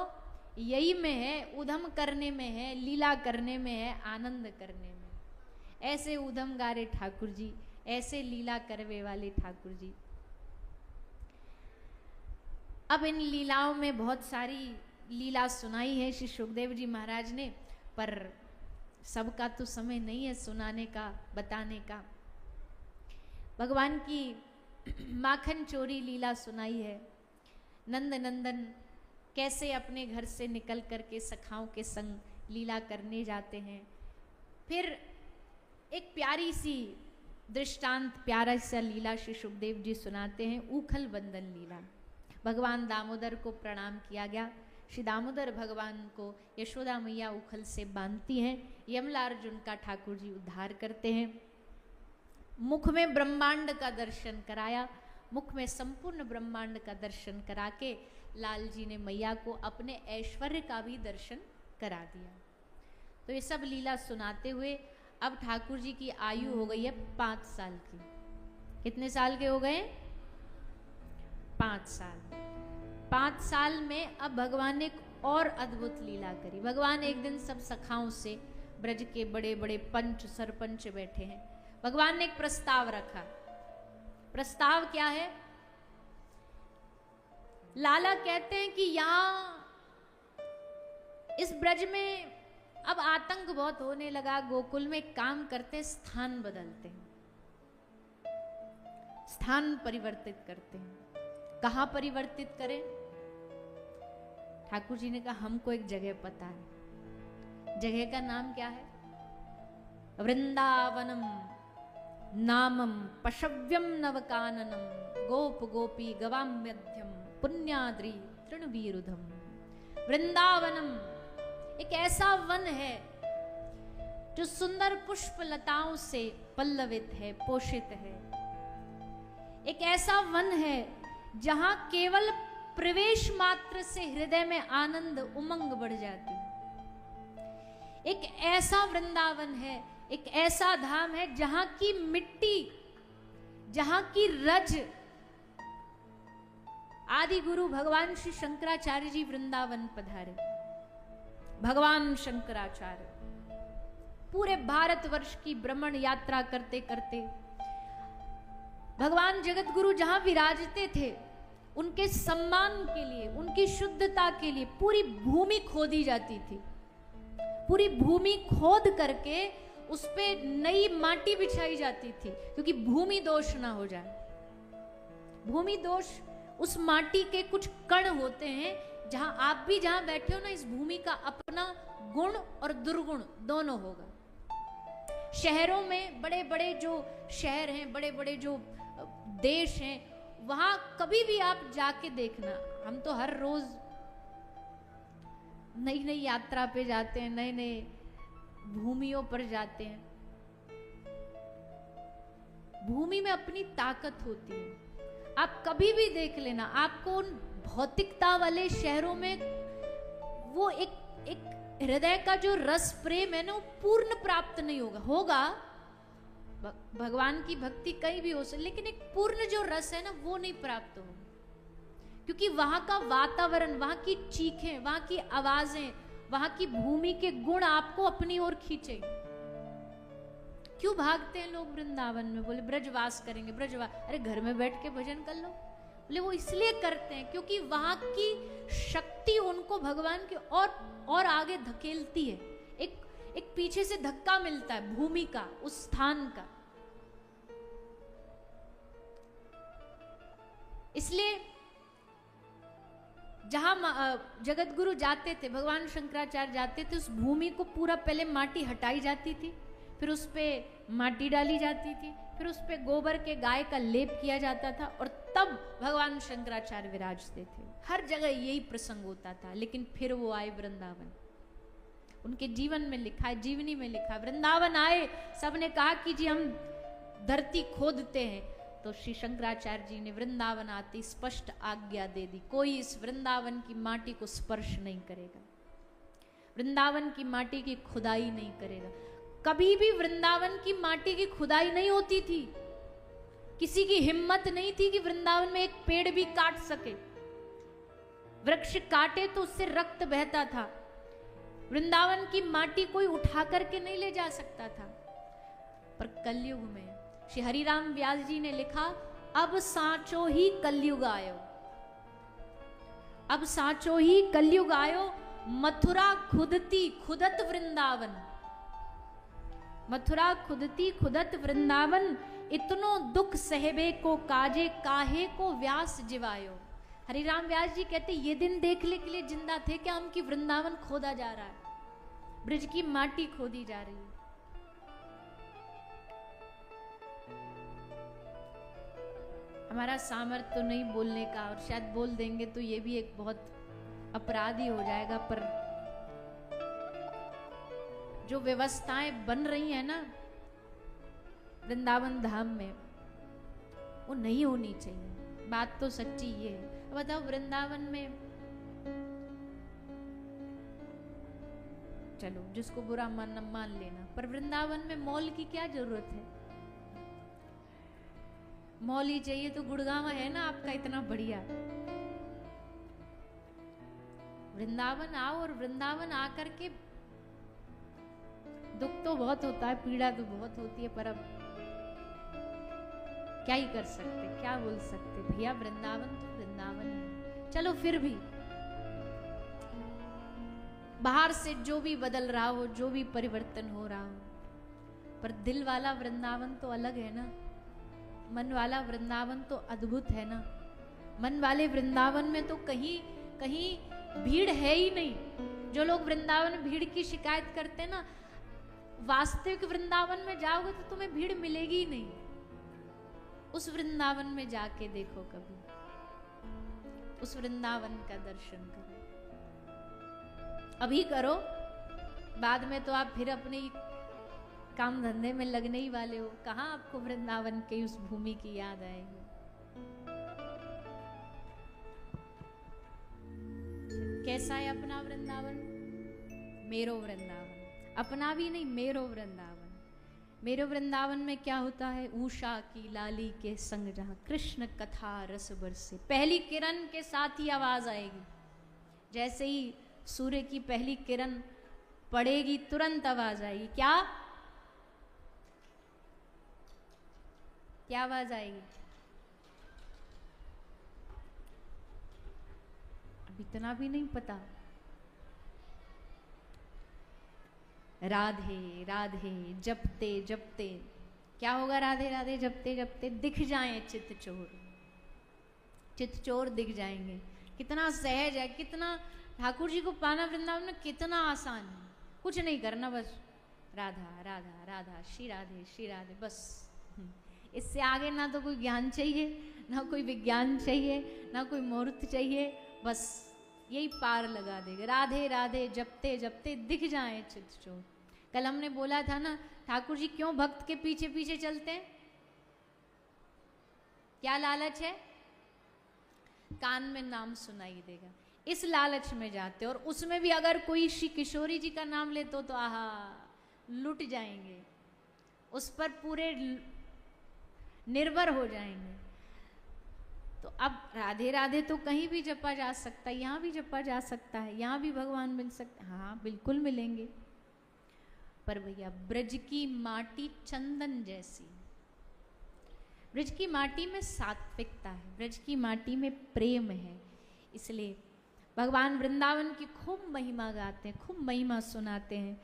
यही में है, उधम करने में है, लीला करने में है, आनंद करने में। ऐसे उधम गारे ठाकुर जी, ऐसे लीला करवे वाले ठाकुर जी। अब इन लीलाओं में बहुत सारी लीला सुनाई है श्री सुखदेव जी महाराज ने, पर सबका तो समय नहीं है सुनाने का, बताने का। भगवान की माखन चोरी लीला सुनाई है। नंद नंदन कैसे अपने घर से निकल करके सखाओं के संग लीला करने जाते हैं। फिर एक प्यारी सी दृष्टांत, प्यारा सा लीला श्री सुखदेव जी सुनाते हैं, ऊखल बंधन लीला। भगवान दामोदर को प्रणाम किया गया। श्री दामोदर भगवान को यशोदा मैया उखल से बांधती हैं। यमला अर्जुन का ठाकुर जी उद्धार करते हैं। मुख में ब्रह्मांड का दर्शन कराया। मुख में संपूर्ण ब्रह्मांड का दर्शन करा के लाल जी ने मैया को अपने ऐश्वर्य का भी दर्शन करा दिया। तो ये सब लीला सुनाते हुए अब ठाकुर जी की आयु हो गई है 5 साल की। कितने साल के हो गए? 5 साल। 5 साल में अब भगवान ने एक और अद्भुत लीला करी। भगवान एक दिन सब सखाओं से, ब्रज के बड़े बड़े पंच सरपंच बैठे हैं, भगवान ने एक प्रस्ताव रखा। प्रस्ताव क्या है? लाला कहते हैं कि यहां इस ब्रज में अब आतंक बहुत होने लगा, गोकुल में काम करते, स्थान बदलते हैं, स्थान परिवर्तित करते हैं। कहां परिवर्तित करें? ठाकुर जी ने कहा हमको एक जगह पता है। जगह का नाम क्या है? वृंदावनम नामम पशव्यम नवकाननम गोप गोपी गवाम्यध्यम पुण्याद्रि तृणवीरुधम। वृंदावनम एक ऐसा वन है जो सुंदर पुष्प लताओं से पल्लवित है, पोषित है। एक ऐसा वन है जहां केवल प्रवेश मात्र से हृदय में आनंद उमंग बढ़ जाती है। एक ऐसा वृंदावन है, एक ऐसा धाम है जहां की मिट्टी, जहां की रज, आदि गुरु भगवान श्री शंकराचार्य जी वृंदावन पधारे। भगवान शंकराचार्य पूरे भारतवर्ष की भ्रमण यात्रा करते करते भगवान जगत गुरु जहां विराजते थे, उनके सम्मान के लिए, उनकी शुद्धता के लिए पूरी भूमि खोदी जाती थी। पूरी भूमि खोद करके उस पे नई माटी बिछाई जाती थी, क्योंकि भूमि दोष ना हो जाए। भूमि दोष उस माटी के कुछ कण होते हैं, जहां आप भी जहां बैठे हो ना, इस भूमि का अपना गुण और दुर्गुण दोनों होगा। शहरों में बड़े बड़े जो शहर हैं, बड़े बड़े जो देश हैं, वहां कभी भी आप जाके देखना, हम तो हर रोज नई नई यात्रा पे जाते हैं, नए नए भूमियों पर जाते हैं। भूमि में अपनी ताकत होती है। आप कभी भी देख लेना, आपको उन भौतिकता वाले शहरों में वो एक हृदय का जो रस प्रेम है ना, वो पूर्ण प्राप्त नहीं होगा। भगवान की भक्ति कहीं भी हो सकती, लेकिन एक पूर्ण जो रस है ना, वो नहीं प्राप्त होगा, क्योंकि वहां का वातावरण, वहां की चीखें, वहां की आवाजें, वहां की भूमि के गुण आपको अपनी ओर खींचेंगे। क्यों भागते हैं लोग वृंदावन में? बोले ब्रजवास करेंगे, ब्रजवास। अरे घर में बैठ के भजन कर लो। बोले वो इसलिए करते हैं क्योंकि वहां की शक्ति उनको भगवान के और आगे धकेलती है। एक पीछे से धक्का मिलता है भूमि का, उस स्थान का। इसलिए जहां जगत गुरु जाते थे, भगवान शंकराचार्य जाते थे, उस भूमि को पूरा पहले माटी हटाई जाती थी, फिर उस पे माटी डाली जाती थी, फिर उस पे गोबर के गाय का लेप किया जाता था, और तब भगवान शंकराचार्य विराजते थे। हर जगह यही प्रसंग होता था। लेकिन फिर वो आए वृंदावन। उनके जीवन में लिखा है, जीवनी में लिखा है, वृंदावन आए, सबने कहा कि जी हम धरती खोदते हैं, तो श्री शंकराचार्य जी ने वृंदावन आती स्पष्ट आज्ञा दे दी, कोई इस वृंदावन की माटी को स्पर्श नहीं करेगा, वृंदावन की माटी की खुदाई नहीं करेगा। कभी भी वृंदावन की माटी की खुदाई नहीं होती थी। किसी की हिम्मत नहीं थी कि वृंदावन में एक पेड़ भी काट सके। वृक्ष काटे तो उससे रक्त बहता था। वृंदावन की माटी कोई उठा करके नहीं ले जा सकता था। पर कलयुग में श्री हरिराम व्यास जी ने लिखा, अब साचो ही कलयुग आयो, अब साचो ही कलयुग आयो, मथुरा खुदती खुदत वृंदावन, मथुरा खुदती खुदत वृंदावन, इतनो दुख सहबे को काजे, काहे को व्यास जिवायो। हरिराम व्यास जी कहते ये दिन देखने के लिए जिंदा थे क्या हम, कि वृंदावन खोदा जा रहा है, ब्रज की माटी खोदी जा रही है। हमारा सामर्थ्य तो नहीं बोलने का, और शायद बोल देंगे तो ये भी एक बहुत अपराध ही हो जाएगा, पर जो व्यवस्थाएं बन रही है ना, वृंदावन धाम में, वो नहीं होनी चाहिए। बात तो सच्ची ये है। बताओ वृंदावन में, चलो जिसको बुरा मान लेना, पर वृंदावन में मॉल की क्या जरूरत है? मॉल ही चाहिए तो गुड़गांव है ना आपका इतना बढ़िया। वृंदावन आओ, और वृंदावन आकर के दुख तो बहुत होता है, पीड़ा तो बहुत होती है, पर अब क्या ही कर सकते, क्या बोल सकते भैया, वृंदावन तो वृंदावन है। चलो फिर भी बाहर से जो भी बदल रहा हो, जो भी परिवर्तन हो रहा हो, पर दिल वाला वृंदावन तो अलग है ना। मन वाला वृंदावन तो अद्भुत है ना। मन वाले वृंदावन में तो कहीं कहीं भीड़ है ही नहीं। जो लोग वृंदावन में भीड़ की शिकायत करते हैं ना, वास्तविक वृंदावन में जाओगे तो तुम्हें भीड़ मिलेगी ही नहीं। उस वृंदावन में जाके देखो कभी, उस वृंदावन का दर्शन करो। अभी करो, बाद में तो आप फिर अपने काम धंधे में लगने ही वाले हो। कहाँ आपको वृंदावन के उस भूमि की याद आएगी? कैसा है अपना वृंदावन? मेरो वृंदावन। अपना भी नहीं, मेरो वृंदावन। मेरो वृंदावन में क्या होता है? उषा की लाली के संग जहां कृष्ण कथा रस बरसे, पहली किरण के साथ ही आवाज आएगी। जैसे ही सूर्य की पहली किरण पड़ेगी तुरंत आवाज आएगी। क्या क्या आवाज आएगी? अब इतना भी नहीं पता। राधे राधे जपते जपते क्या होगा? राधे राधे जपते जपते दिख जाएं चित्त चोर, चित्त चोर दिख जाएंगे। कितना सहज है, कितना ठाकुर जी को पाना वृंदावन में कितना आसान है। कुछ नहीं करना, बस राधा राधा राधा श्री राधे बस। इससे आगे ना तो कोई ज्ञान चाहिए, ना कोई विज्ञान चाहिए, ना कोई मुहूर्त चाहिए, बस यही पार लगा देगा। राधे राधे जपते जपते दिख जाए चित्त चोर। कल हमने बोला था ना, ठाकुर जी क्यों भक्त के पीछे पीछे चलते हैं? क्या लालच है? कान में नाम सुनाई देगा, इस लालच में जाते। और उसमें भी अगर कोई श्री किशोरी जी का नाम ले तो आहा लुट जाएंगे, उस पर पूरे निर्भर हो जाएंगे। तो अब राधे राधे तो कहीं भी जपा जा सकता है, यहाँ भी जपा जा सकता है, यहाँ भी भगवान मिल सकते हैं। हाँ बिल्कुल मिलेंगे, पर भैया ब्रज की माटी चंदन जैसी। ब्रज की माटी में सात्विकता है, ब्रज की माटी में प्रेम है। इसलिए भगवान वृंदावन की खूब महिमा गाते हैं, खूब महिमा सुनाते हैं।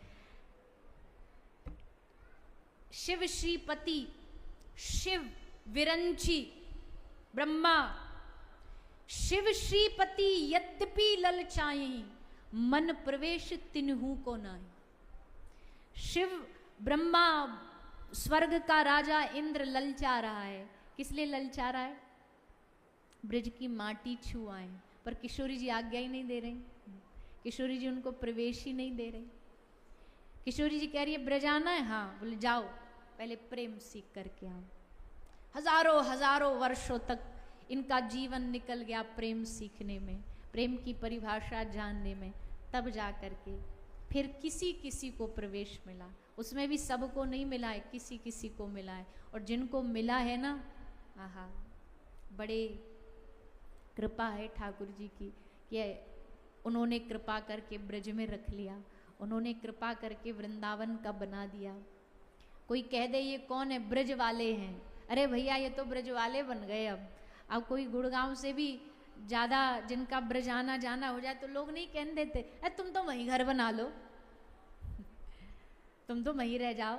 शिव श्रीपति, शिव विरंची ब्रह्मा, शिव श्रीपति यद्यपि ललचाई, मन प्रवेश तिन्हू को नाही। शिव ब्रह्मा स्वर्ग का राजा इंद्र ललचा रहा है। किस लिए ललचा रहा है? ब्रज की माटी छू आए, पर किशोरी जी आज्ञा ही नहीं दे रही। किशोरी जी उनको प्रवेश ही नहीं दे रही। किशोरी जी कह रही है ब्रज आना है, हाँ बोले जाओ, पहले प्रेम सीख करके आओ। हजारों हजारों वर्षों तक इनका जीवन निकल गया प्रेम सीखने में, प्रेम की परिभाषा जानने में। तब जा करके फिर किसी किसी को प्रवेश मिला। उसमें भी सबको नहीं मिला है, किसी किसी को मिला है। और जिनको मिला है ना, आहा बड़े कृपा है ठाकुर जी की कि उन्होंने कृपा करके ब्रज में रख लिया, उन्होंने कृपा करके वृंदावन का बना दिया। कोई कह दे ये कौन है? ब्रज वाले हैं। अरे भैया ये तो ब्रज वाले बन गए। अब कोई गुड़गांव से भी ज़्यादा जिनका ब्रज आना जाना हो जाए तो लोग नहीं कहने देते अरे तुम तो वहीं घर बना लो, तुम तो वहीं रह जाओ।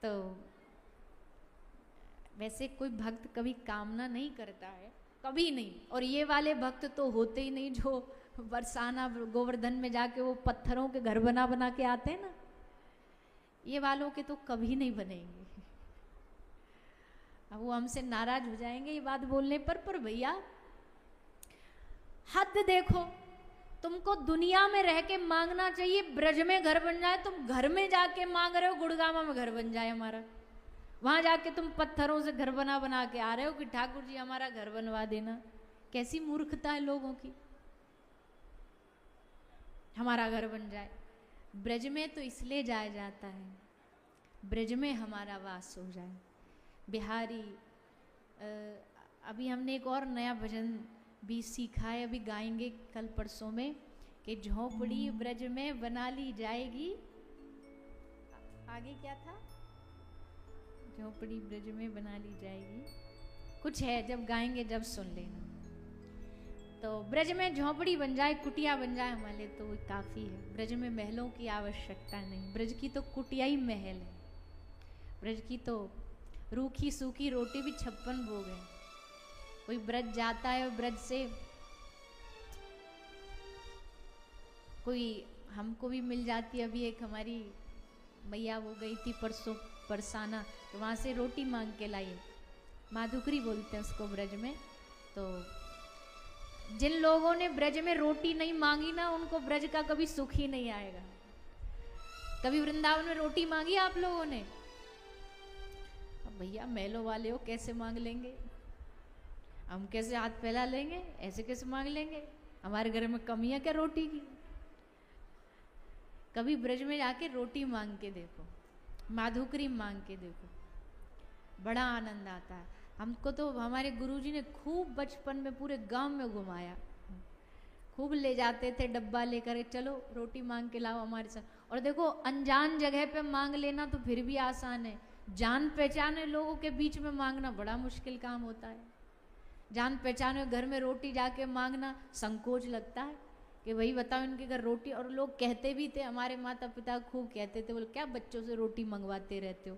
तो वैसे कोई भक्त कभी कामना नहीं करता है, कभी नहीं। और ये वाले भक्त तो होते ही नहीं जो बरसाना गोवर्धन में जाके वो पत्थरों के घर बना बना के आते हैं ना, ये वालों के तो कभी नहीं बनेंगे। अब वो हमसे नाराज हो जाएंगे ये बात बोलने पर भैया हद देखो तुमको दुनिया में रह के मांगना चाहिए ब्रज में घर बन जाए। तुम घर में जाके मांग रहे हो गुड़गामा में घर बन जाए हमारा। वहां जाके तुम पत्थरों से घर बना बना के आ रहे हो कि ठाकुर जी हमारा घर बनवा देना। कैसी मूर्खता है लोगों की, हमारा घर बन जाए। ब्रज में तो इसलिए जाया जाता है, ब्रज में हमारा वास हो जाए। बिहारी अभी हमने एक और नया भजन भी सीखा है, अभी गाएंगे कल परसों में, कि झोंपड़ी ब्रज में बना ली जाएगी। आगे क्या था? झोंपड़ी ब्रज में बना ली जाएगी, कुछ है, जब गाएंगे जब सुन लेना। तो ब्रज में झोंपड़ी बन जाए, कुटिया बन जाए हमारे लिए तो काफ़ी है। ब्रज में महलों की आवश्यकता नहीं, ब्रज की तो कुटिया ही महल है। ब्रज की तो रूखी सूखी रोटी भी 56 भोग है। कोई ब्रज जाता है और ब्रज से कोई हमको भी मिल जाती है। अभी एक हमारी मैया वो गई थी परसों परसाना, तो वहाँ से रोटी मांग के लाई, माधुकरी बोलते हैं उसको ब्रज में। तो जिन लोगों ने ब्रज में रोटी नहीं मांगी ना, उनको ब्रज का कभी सुख ही नहीं आएगा। कभी वृंदावन में रोटी मांगी आप लोगों ने? अब भैया महलों वाले हो, कैसे मांग लेंगे हम? कैसे हाथ फैला लेंगे? ऐसे कैसे मांग लेंगे? हमारे घर में कमी है क्या रोटी की? कभी ब्रज में जाके रोटी मांग के देखो, माधुकरी मांग के देखो, बड़ा आनंद आता है। हमको तो हमारे गुरुजी ने खूब बचपन में पूरे गांव में घुमाया, खूब ले जाते थे डब्बा लेकर, चलो रोटी मांग के लाओ हमारे साथ। और देखो अनजान जगह पे मांग लेना तो फिर भी आसान है, जान पहचाने लोगों के बीच में मांगना बड़ा मुश्किल काम होता है। जान पहचाने घर में रोटी जाके मांगना संकोच लगता है कि वही बताओ इनके घर रोटी। और लोग कहते भी थे, हमारे माता पिता खूब कहते थे, बोले क्या बच्चों से रोटी मंगवाते रहते हो।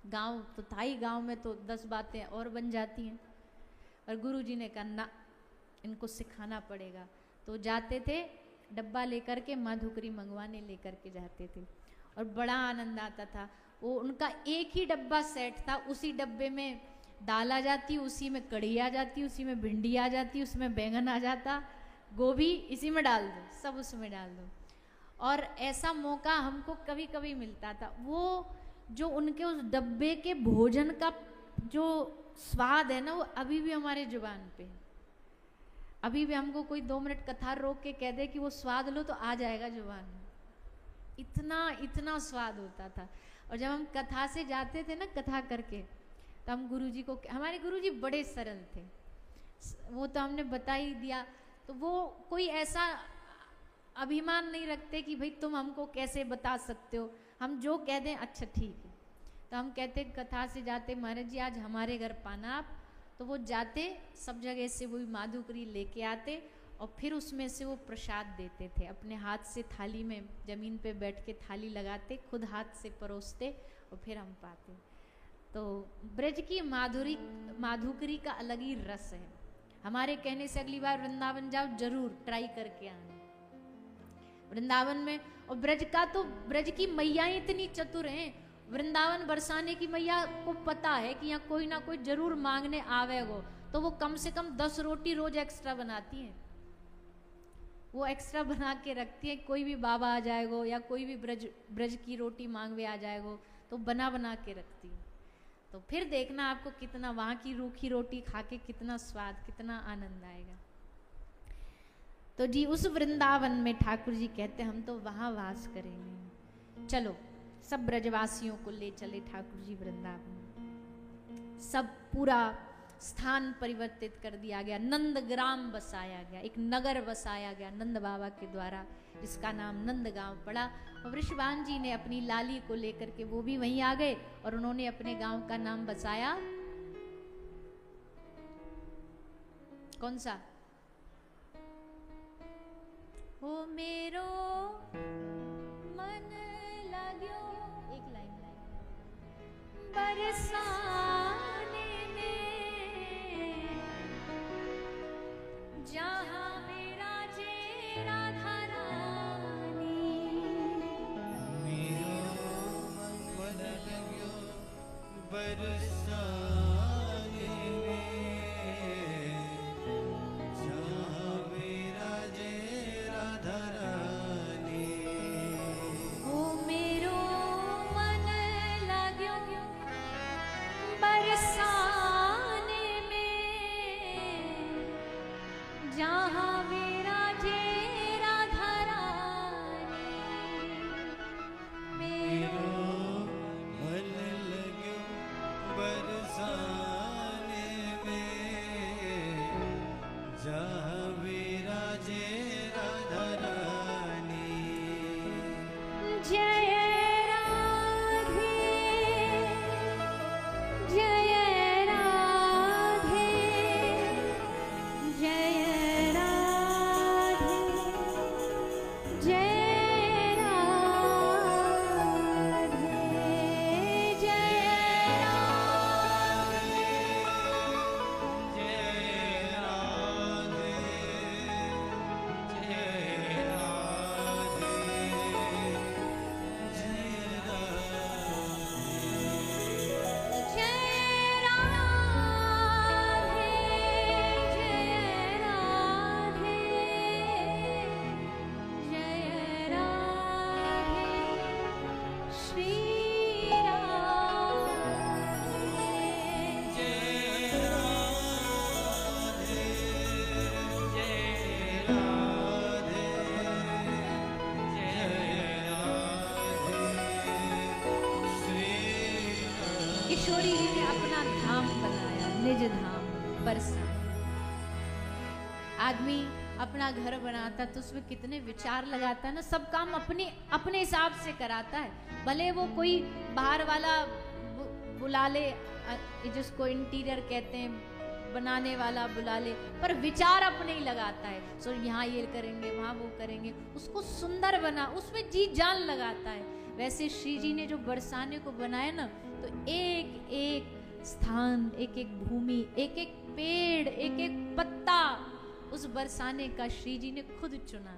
गांव तो था ही, गांव में तो 10 बातें और बन जाती हैं। और गुरुजी ने कहा ना, इनको सिखाना पड़ेगा। तो जाते थे डब्बा लेकर के, माधुकरी मंगवाने लेकर के जाते थे और बड़ा आनंद आता था। वो उनका एक ही डब्बा सेट था, उसी डब्बे में दाल आ जाती, उसी में कढ़ी आ जाती, उसी में भिंडी आ जाती, उसमें बैंगन आ जाता, गोभी इसी में डाल दो, सब उसमें डाल दो। और ऐसा मौका हमको कभी कभी मिलता था। वो जो उनके उस डब्बे के भोजन का जो स्वाद है ना, वो अभी भी हमारे जुबान पे है। अभी भी हमको कोई 2 मिनट कथा रोक के कह दे कि वो स्वाद लो तो आ जाएगा जुबान में, इतना इतना स्वाद होता था। और जब हम कथा से जाते थे ना कथा करके, तो हम गुरुजी को, हमारे गुरुजी बड़े सरल थे, वो तो हमने बता ही दिया। तो वो कोई ऐसा अभिमान नहीं रखते कि भाई तुम हमको कैसे बता सकते हो, हम जो कह दें अच्छा ठीक है। तो हम कहते कथा से जाते, महाराज जी आज हमारे घर पाना आप। तो वो जाते, सब जगह से वो माधुकरी लेके आते और फिर उसमें से वो प्रसाद देते थे। अपने हाथ से थाली में जमीन पे बैठ के थाली लगाते, खुद हाथ से परोसते और फिर हम पाते। तो ब्रज की माधुकरी का अलग ही रस है। हमारे कहने से अगली बार वृंदावन जाओ, जरूर ट्राई करके आना वृंदावन में। और ब्रज का तो, ब्रज की मैया इतनी चतुर हैं, वृंदावन बरसाने की मैया को पता है कि यहाँ कोई ना कोई जरूर मांगने आवेगो, तो वो कम से कम 10 रोटी रोज एक्स्ट्रा बनाती हैं। वो एक्स्ट्रा बना के रखती है, कोई भी बाबा आ जाएगो या कोई भी ब्रज की रोटी मांगवे आ जाएगो तो बना बना के रखती है। तो फिर देखना आपको कितना वहाँ की रूखी रोटी खा के कितना स्वाद, कितना आनंद आएगा। तो जी उस वृंदावन में ठाकुर जी कहते हम तो वहाँ वास करेंगे। चलो सब ब्रजवासियों को ले चले ठाकुर जी वृंदावन। सब पूरा स्थान परिवर्तित कर दिया गया, नंदग्राम बसाया गया, एक नगर बसाया गया नंद बाबा के द्वारा, जिसका नाम नंदगांव पड़ा। और वृषभान जी ने अपनी लाली को लेकर के वो भी वहीं आ गए और उन्होंने अपने गांव का नाम बसाया, कौन सा? हो मेरो मन लाग्यो, एक लाइन बरसाने में, जहाँ मेरा जे राधा रानी, मेरो मन लाग्यो बरसाने में, जहाँ मेरा जे विराजे राधा रानी मेरो मन लग्यो बरसाने में, जहाँ विराजे राधा रानी। जय राधे जय राधे जय राधे जय राधे जय किशोरी जी ने अपना धाम बनाया, निज धाम बरसाने। आदमी अपना घर बनाता तो उसमें कितने विचार लगाता है ना, सब काम अपने अपने हिसाब से कराता है। भले वो कोई बाहर वाला बुला ले, जिसको इंटीरियर कहते हैं, बनाने वाला बुला ले, पर विचार अपने ही लगाता है। सो यहाँ ये करेंगे, वहाँ वो करेंगे, उसको सुंदर बना, उसमें जी जान लगाता है। वैसे श्री जी ने जो बरसाने को बनाया ना, तो एक एक स्थान, एक एक भूमि, एक एक पेड़, एक एक पत्ता उस बरसाने का श्री जी ने खुद चुना,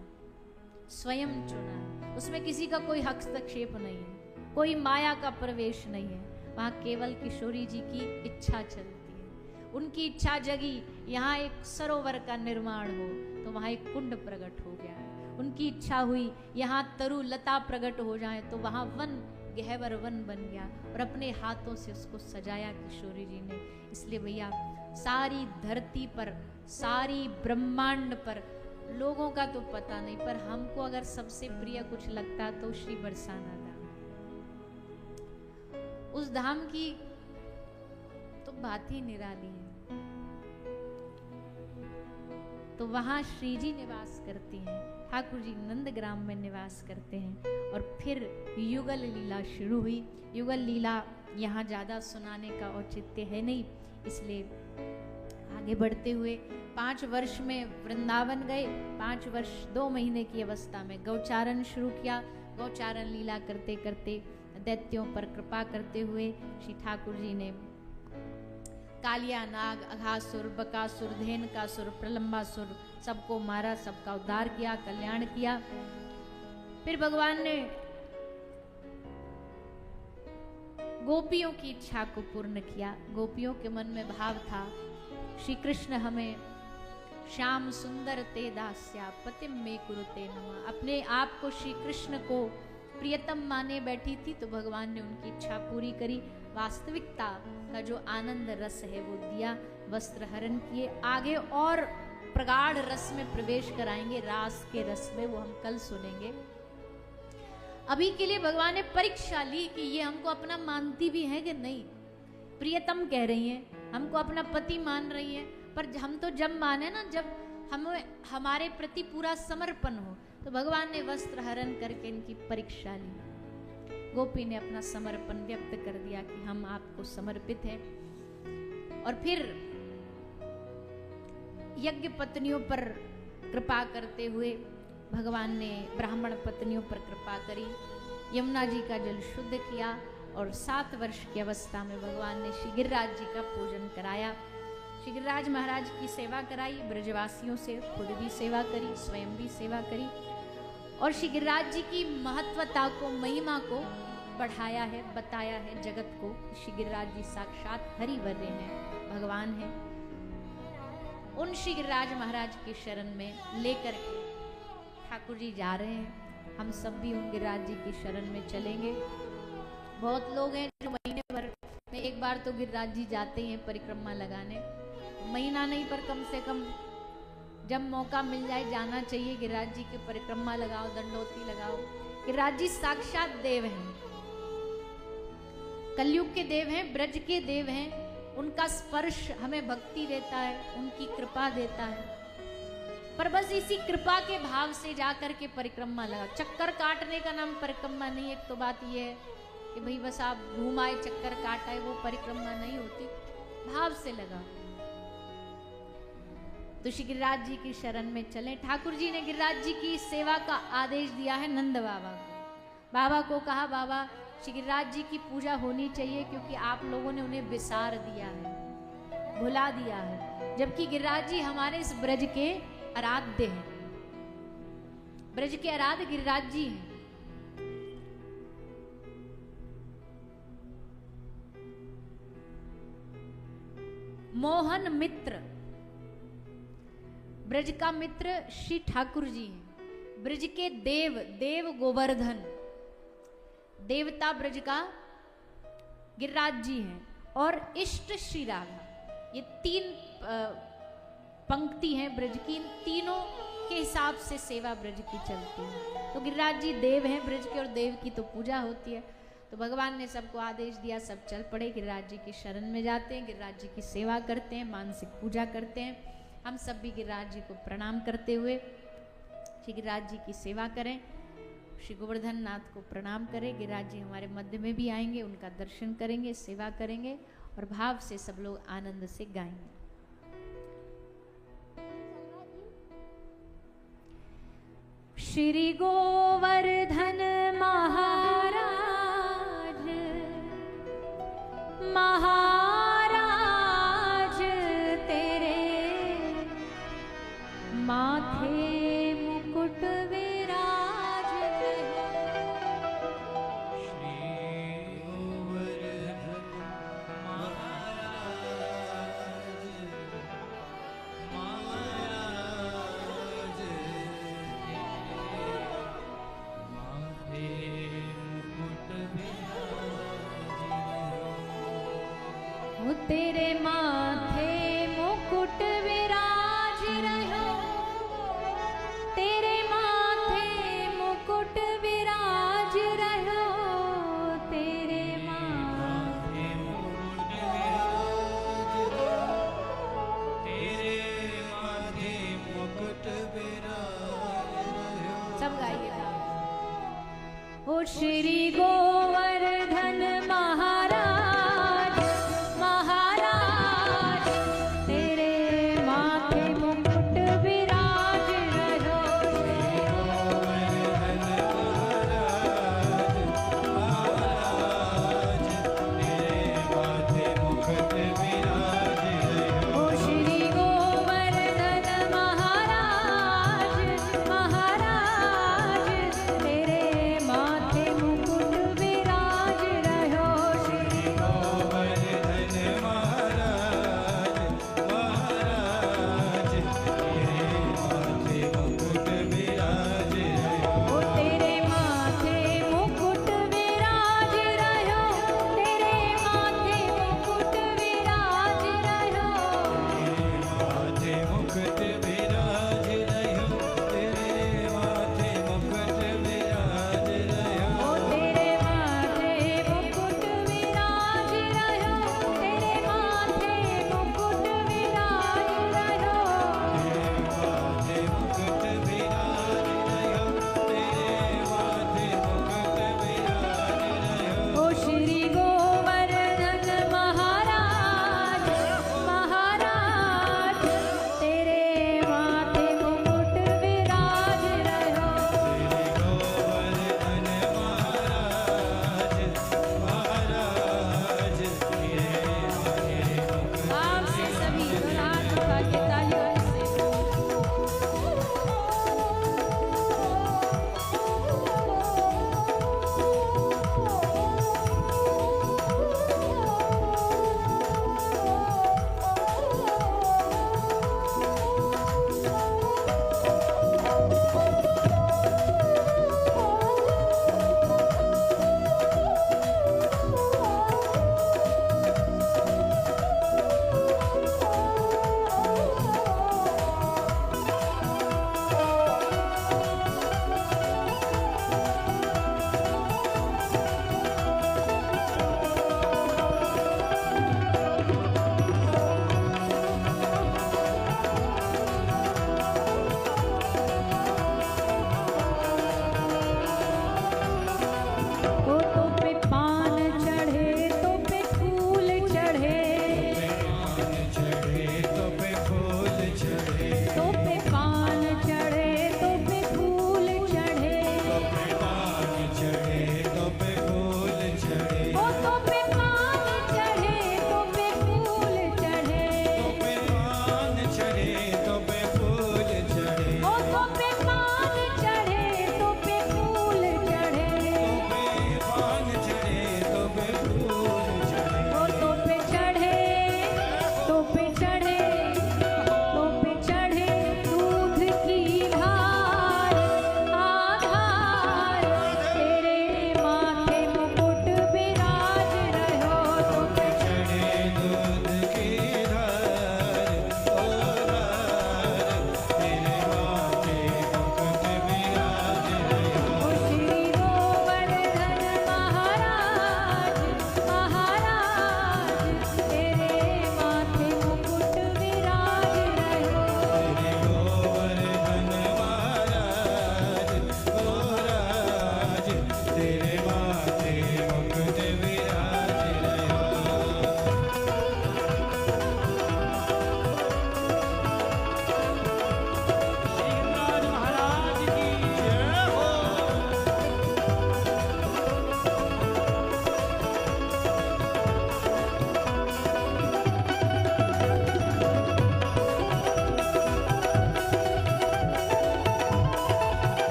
स्वयं चुना। उसमें किसी का कोई हस्तक्षेप नहीं है, कोई माया का प्रवेश नहीं है। वहाँ केवल किशोरी जी की इच्छा चलती है। उनकी इच्छा जगी, यहाँ एक सरोवर का निर्माण हो, तो वहाँ एक कुंड प्रकट हो गया। उनकी इच्छा हुई यहाँ तरु लता प्रकट हो जाए, तो वहाँ वन, गहवर वन बन गया, और अपने हाथों से उसको सजाया किशोरी जी ने। इसलिए भैया सारी धरती पर, सारी ब्रह्मांड पर लोगों का तो पता नहीं, पर हमको अगर सबसे प्रिय कुछ लगता तो श्री बरसाना धाम। उस धाम की तो बात ही निराली है। तो वहां श्री जी निवास करती हैं, ठाकुर जी नंदग्राम में निवास करते हैं। और फिर युगल लीला शुरू हुई। युगल लीला यहाँ ज़्यादा सुनाने का औचित्य है नहीं, इसलिए आगे बढ़ते हुए 5 वर्ष में वृंदावन गए। 5 वर्ष 2 महीने की अवस्था में गौचारण शुरू किया। गौचारण लीला करते करते दैत्यों पर कृपा करते हुए श्री ठाकुर जी ने कालिया नाग, अघासुर, बकासुर, धेनुकासुर, प्रलंबासुर सबको मारा, सबका उद्धार किया, कल्याण किया। फिर भगवान ने गोपियों की इच्छा को पूर्ण किया। गोपियों के मन में भाव था, श्री कृष्ण हमें श्याम सुंदर ते दास्या पतिम में कुरुते नमः, अपने आप को श्री कृष्ण को प्रियतम माने बैठी थी। तो भगवान ने उनकी इच्छा पूरी करी। वास्तविकता का जो आनंद रस है वो दिया, वस्त्र हरण किए। आगे और प्रगाढ़ रस में प्रवेश कराएंगे, रास के रस में, वो हम कल सुनेंगे। अभी के लिए भगवान ने परीक्षा ली कि ये हमको अपना मानती भी है कि नहीं। प्रियतम कह रही हैं, हमको अपना पति मान रही हैं, पर हम तो जब माने ना, जब हमें हमारे प्रति पूरा समर्पण हो। तो भगवान ने वस्त्र हरण करके इनकी परीक्षा ली। गोपी ने अपना समर्पण व्यक्त कर दिया कि हम आपको समर्पित हैं। और फिर यज्ञ पत्नियों पर कृपा करते हुए भगवान ने ब्राह्मण पत्नियों पर कृपा करी, यमुना जी का जल शुद्ध किया। और 7 वर्ष की अवस्था में भगवान ने श्री गिरिराज जी का पूजन कराया। श्री गिरिराज महाराज की सेवा कराई, ब्रजवासियों से खुद भी सेवा करी, स्वयं भी सेवा करी। और श्री गिरिराज जी की महत्वता को, महिमा को बढ़ाया है, बताया है जगत को। श्री गिरिराज जी साक्षात हरिवर्य हैं, भगवान हैं। उन श्री गिरिराज महाराज की शरण में लेकर के ठाकुर जी जा रहे हैं। हम सब भी उन गिरिराज जी की शरण में चलेंगे। बहुत लोग हैं जो महीने भर में एक बार तो गिरिराज जी जाते हैं परिक्रमा लगाने। महीना नहीं पर कम से कम जब मौका मिल जाए जाना चाहिए, गिरिराज जी की परिक्रमा लगाओ, दंडोती लगाओ। गिरिराज जी साक्षात देव हैं, कलयुग के देव हैं, ब्रज के देव हैं। उनका स्पर्श हमें भक्ति देता है, उनकी कृपा देता है। पर बस इसी कृपा के भाव से जाकर के परिक्रमा लगा। चक्कर काटने का नाम परिक्रमा नहीं। एक तो बात यह है कि भाई बस आप घूम आए, चक्कर काट आए, वो परिक्रमा नहीं होती, भाव से लगा। तो श्री गिरिराज जी की शरण में चले। ठाकुर जी ने गिरिराज जी की सेवा का आदेश दिया है नंद बाबा को। बाबा को कहा, बाबा श्री गिरिराज जी की पूजा होनी चाहिए, क्योंकि आप लोगों ने उन्हें विसार दिया है, भुला दिया है। जबकि गिरिराज जी हमारे इस ब्रज के आराध्य हैं, ब्रज के आराध्य गिरिराज जी हैं। मोहन मित्र, ब्रज का मित्र श्री ठाकुर जी हैं। ब्रज के देव, देव गोवर्धन, देवता ब्रज का गिरिराज जी हैं। और इष्ट श्री राधा। ये तीन पंक्ति हैं ब्रज की। इन तीनों के हिसाब से सेवा ब्रज की चलती है। तो गिरिराज जी देव हैं ब्रज के, और देव की तो पूजा होती है। तो भगवान ने सबको आदेश दिया, सब चल पड़े, गिरिराज जी की शरण में जाते हैं, गिरिराज जी की सेवा करते हैं, मानसिक पूजा करते हैं। हम सब भी गिरिराज जी को प्रणाम करते हुए श्री गिरिराज जी की सेवा करें। श्री गोवर्धन नाथ को प्रणाम करें। गिरिराज जी हमारे मध्य में भी आएंगे, उनका दर्शन करेंगे, सेवा करेंगे, और भाव से सब लोग आनंद से गाएंगे। श्री गोवर्धन महाराज महाराज तेरे माथे मुकुट विराज। श्री गोवर्धन महाराज महाराज तेरे माथे मुकुट विराज रहो, तेरे माथे मुकुट विराज रहो, तेरे माथे मुकुट विराज रहो, तेरे माथे मुकुट विराज रहो। सब गाइए। ओ श्री गोवर्धन महाराज महाराज तेरे माथे मुकुट विराज रहो। गोवर्धन महाराज तेरे माथे मुकुट विराज रहो। ओ श्री गोवर्धन महाराज महाराज तेरे माथे मुकुट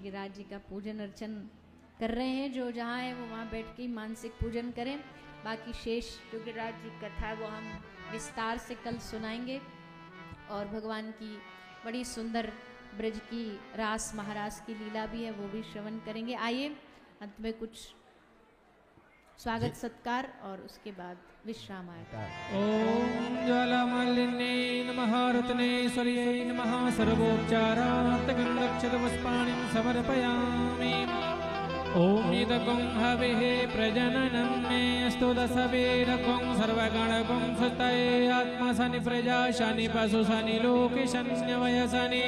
गिरिराज जी का पूजन अर्चन कर रहे हैं। जो जहाँ है वो वहाँ बैठ के ही मानसिक पूजन करें। बाकी शेष जो गिरिराज जी की कथा है वो हम विस्तार से कल सुनाएंगे। और भगवान की बड़ी सुंदर ब्रज की रास महारास की लीला भी है, वो भी श्रवण करेंगे। आइए अंत में कुछ स्वागत सत्कार और उसके बाद विश्राम आएगा। ओम ज्वालामालिन्ये नमः रत्नेश्वर्यै नमः सर्वोपचारार्थगन्धक्षतपुष्पाणिं समर्पयामि। ओम इदकं हविः प्रजननं मे अस्तु दशवेदकं सर्वगणकं सुतये आत्मसनि प्रजा शनि पशु शनि लोके शन्यवयसनि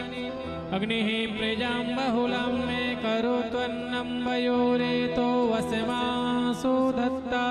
अग्निः प्रजां बहुलां मे करोत्वन्नं वयोरेतो वसमासो दत्ता।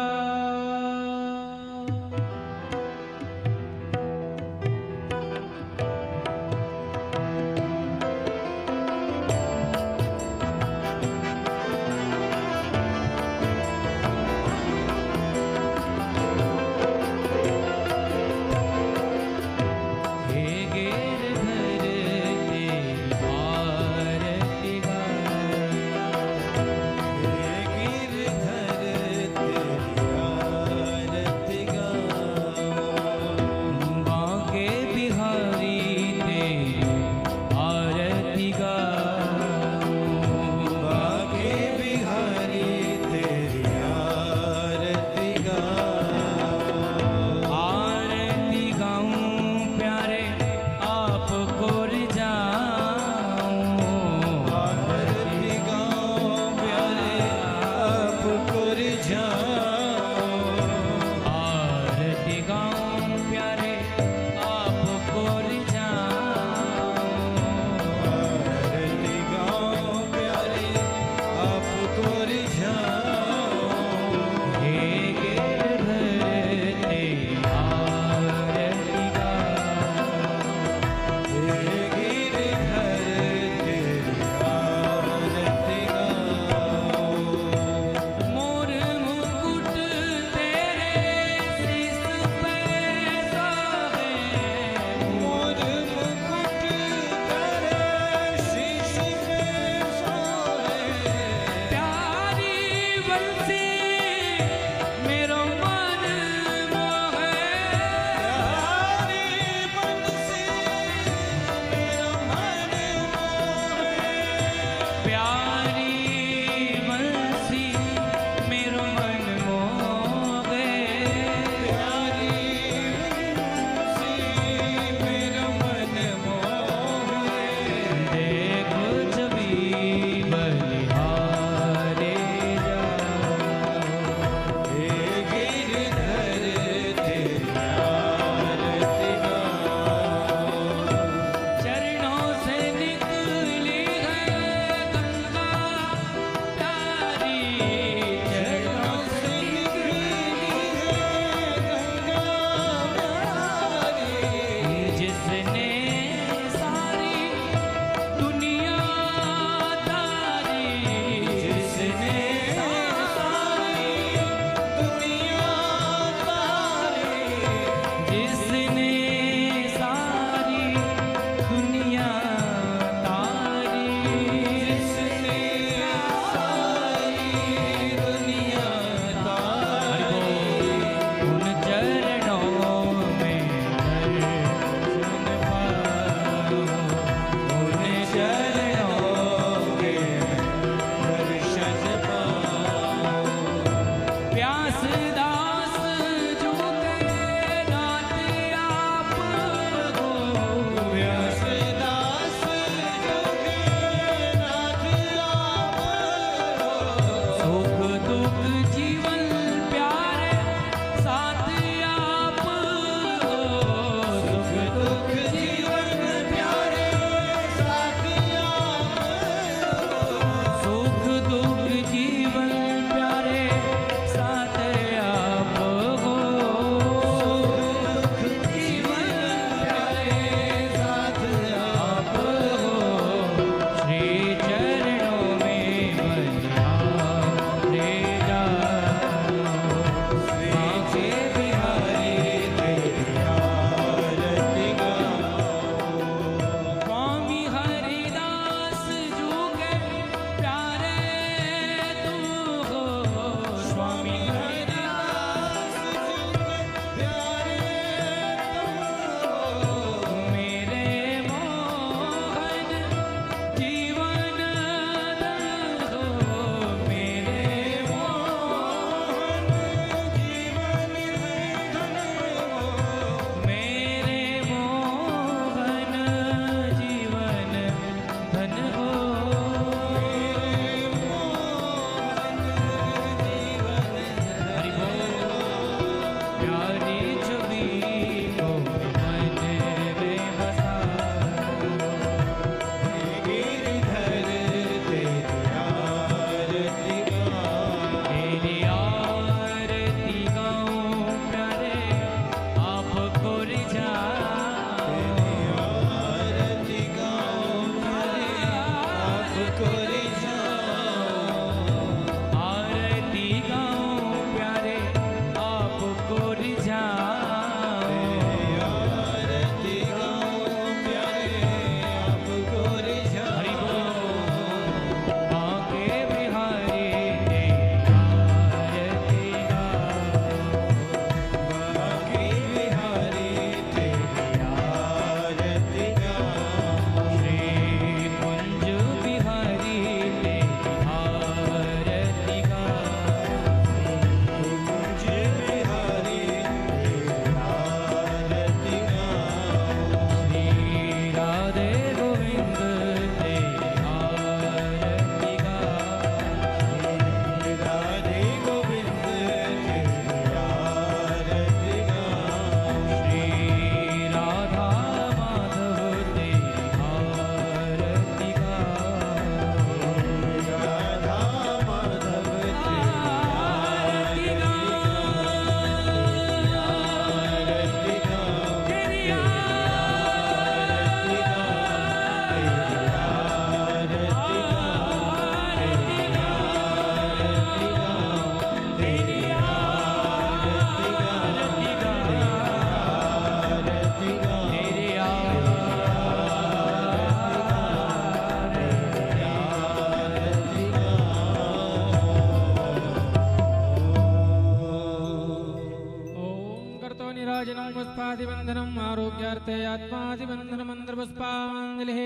नीराजनं पुष्पादिबन्धनम् आरोग्यार्थे आत्मादिबन्धनं मन्त्रपुष्पाञ्जलिः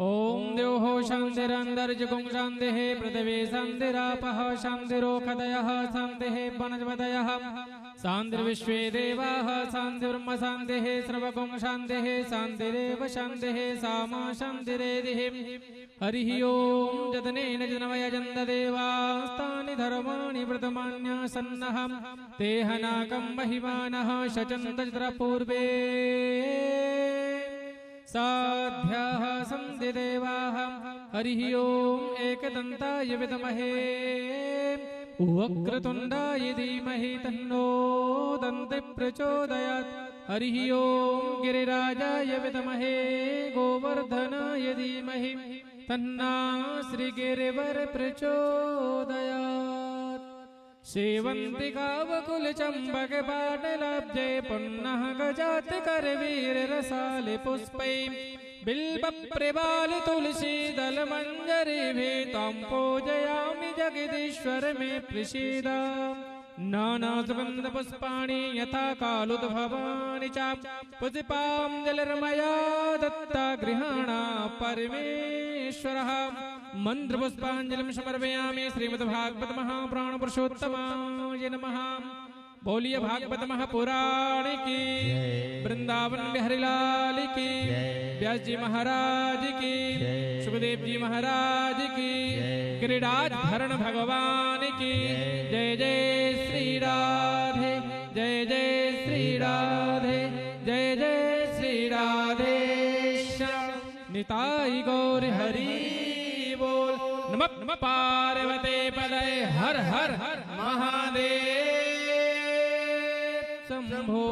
ॐ द्योः शान्तिरन्तर्जगुं शान्तिः पृथिवी शान्तिरापः शान्तिरोषधयः शान्तिः वनस्पतयः शान्तिर्विश्वे देवाः शान्तिर्ब्रह्म शान्तिः सर्वगुं शान्तिः शान्तिरेव शान्तिः सामा शान्तिरेधिः हरिः ॐ जतनेन जनमयजन्त देवास्तानि धर्माणि व्रतमान्यासन्नः ते हनाकं महिमानः शचन्त पूर्वे साध्याः सन्ति देवाः हरिः ॐ एकदन्ताय विद्महे वक्रतुण्डाय धीमहि तन्नो दन्ति प्रचोदयात् हरिः ॐ गिरिराजाय विद्महे गोवर्धनाय धीमहि तन्ना श्रीगिरिवर प्रचोदयात् सेवन्ति कावकुलचम्बक पाटलाब्जे पुन्नः गजात् करवीररसाले पुष्पै बिल्बप्रवाल तुलसी दल मंजरी तां पूजयामि जगदीश्वर मे प्रसीद नाना सुगंध पुष्पाणि यथा कालोद्भवानि च पुष्पाञ्जलिर्मया दत्ता गृहाणा परमेश्वरः मंत्र पुष्पाञ्जलिं समर्पयामि श्रीमद्भागवत महापुराण पुरुषोत्तमाय नमः। बोलिए भागवत महापुराण की, वृंदावन बिहारी लाल की, व्यास जी महाराज की, सुखदेव जी महाराज की, गिरिराज धरण भगवान की जय जय श्री राधे, जय जय श्री राधे, जय जय श्री राधे श्याम निताई गौर हरि बोल। नमः नमः पार्वती पदये हर हर महादेव शंभो।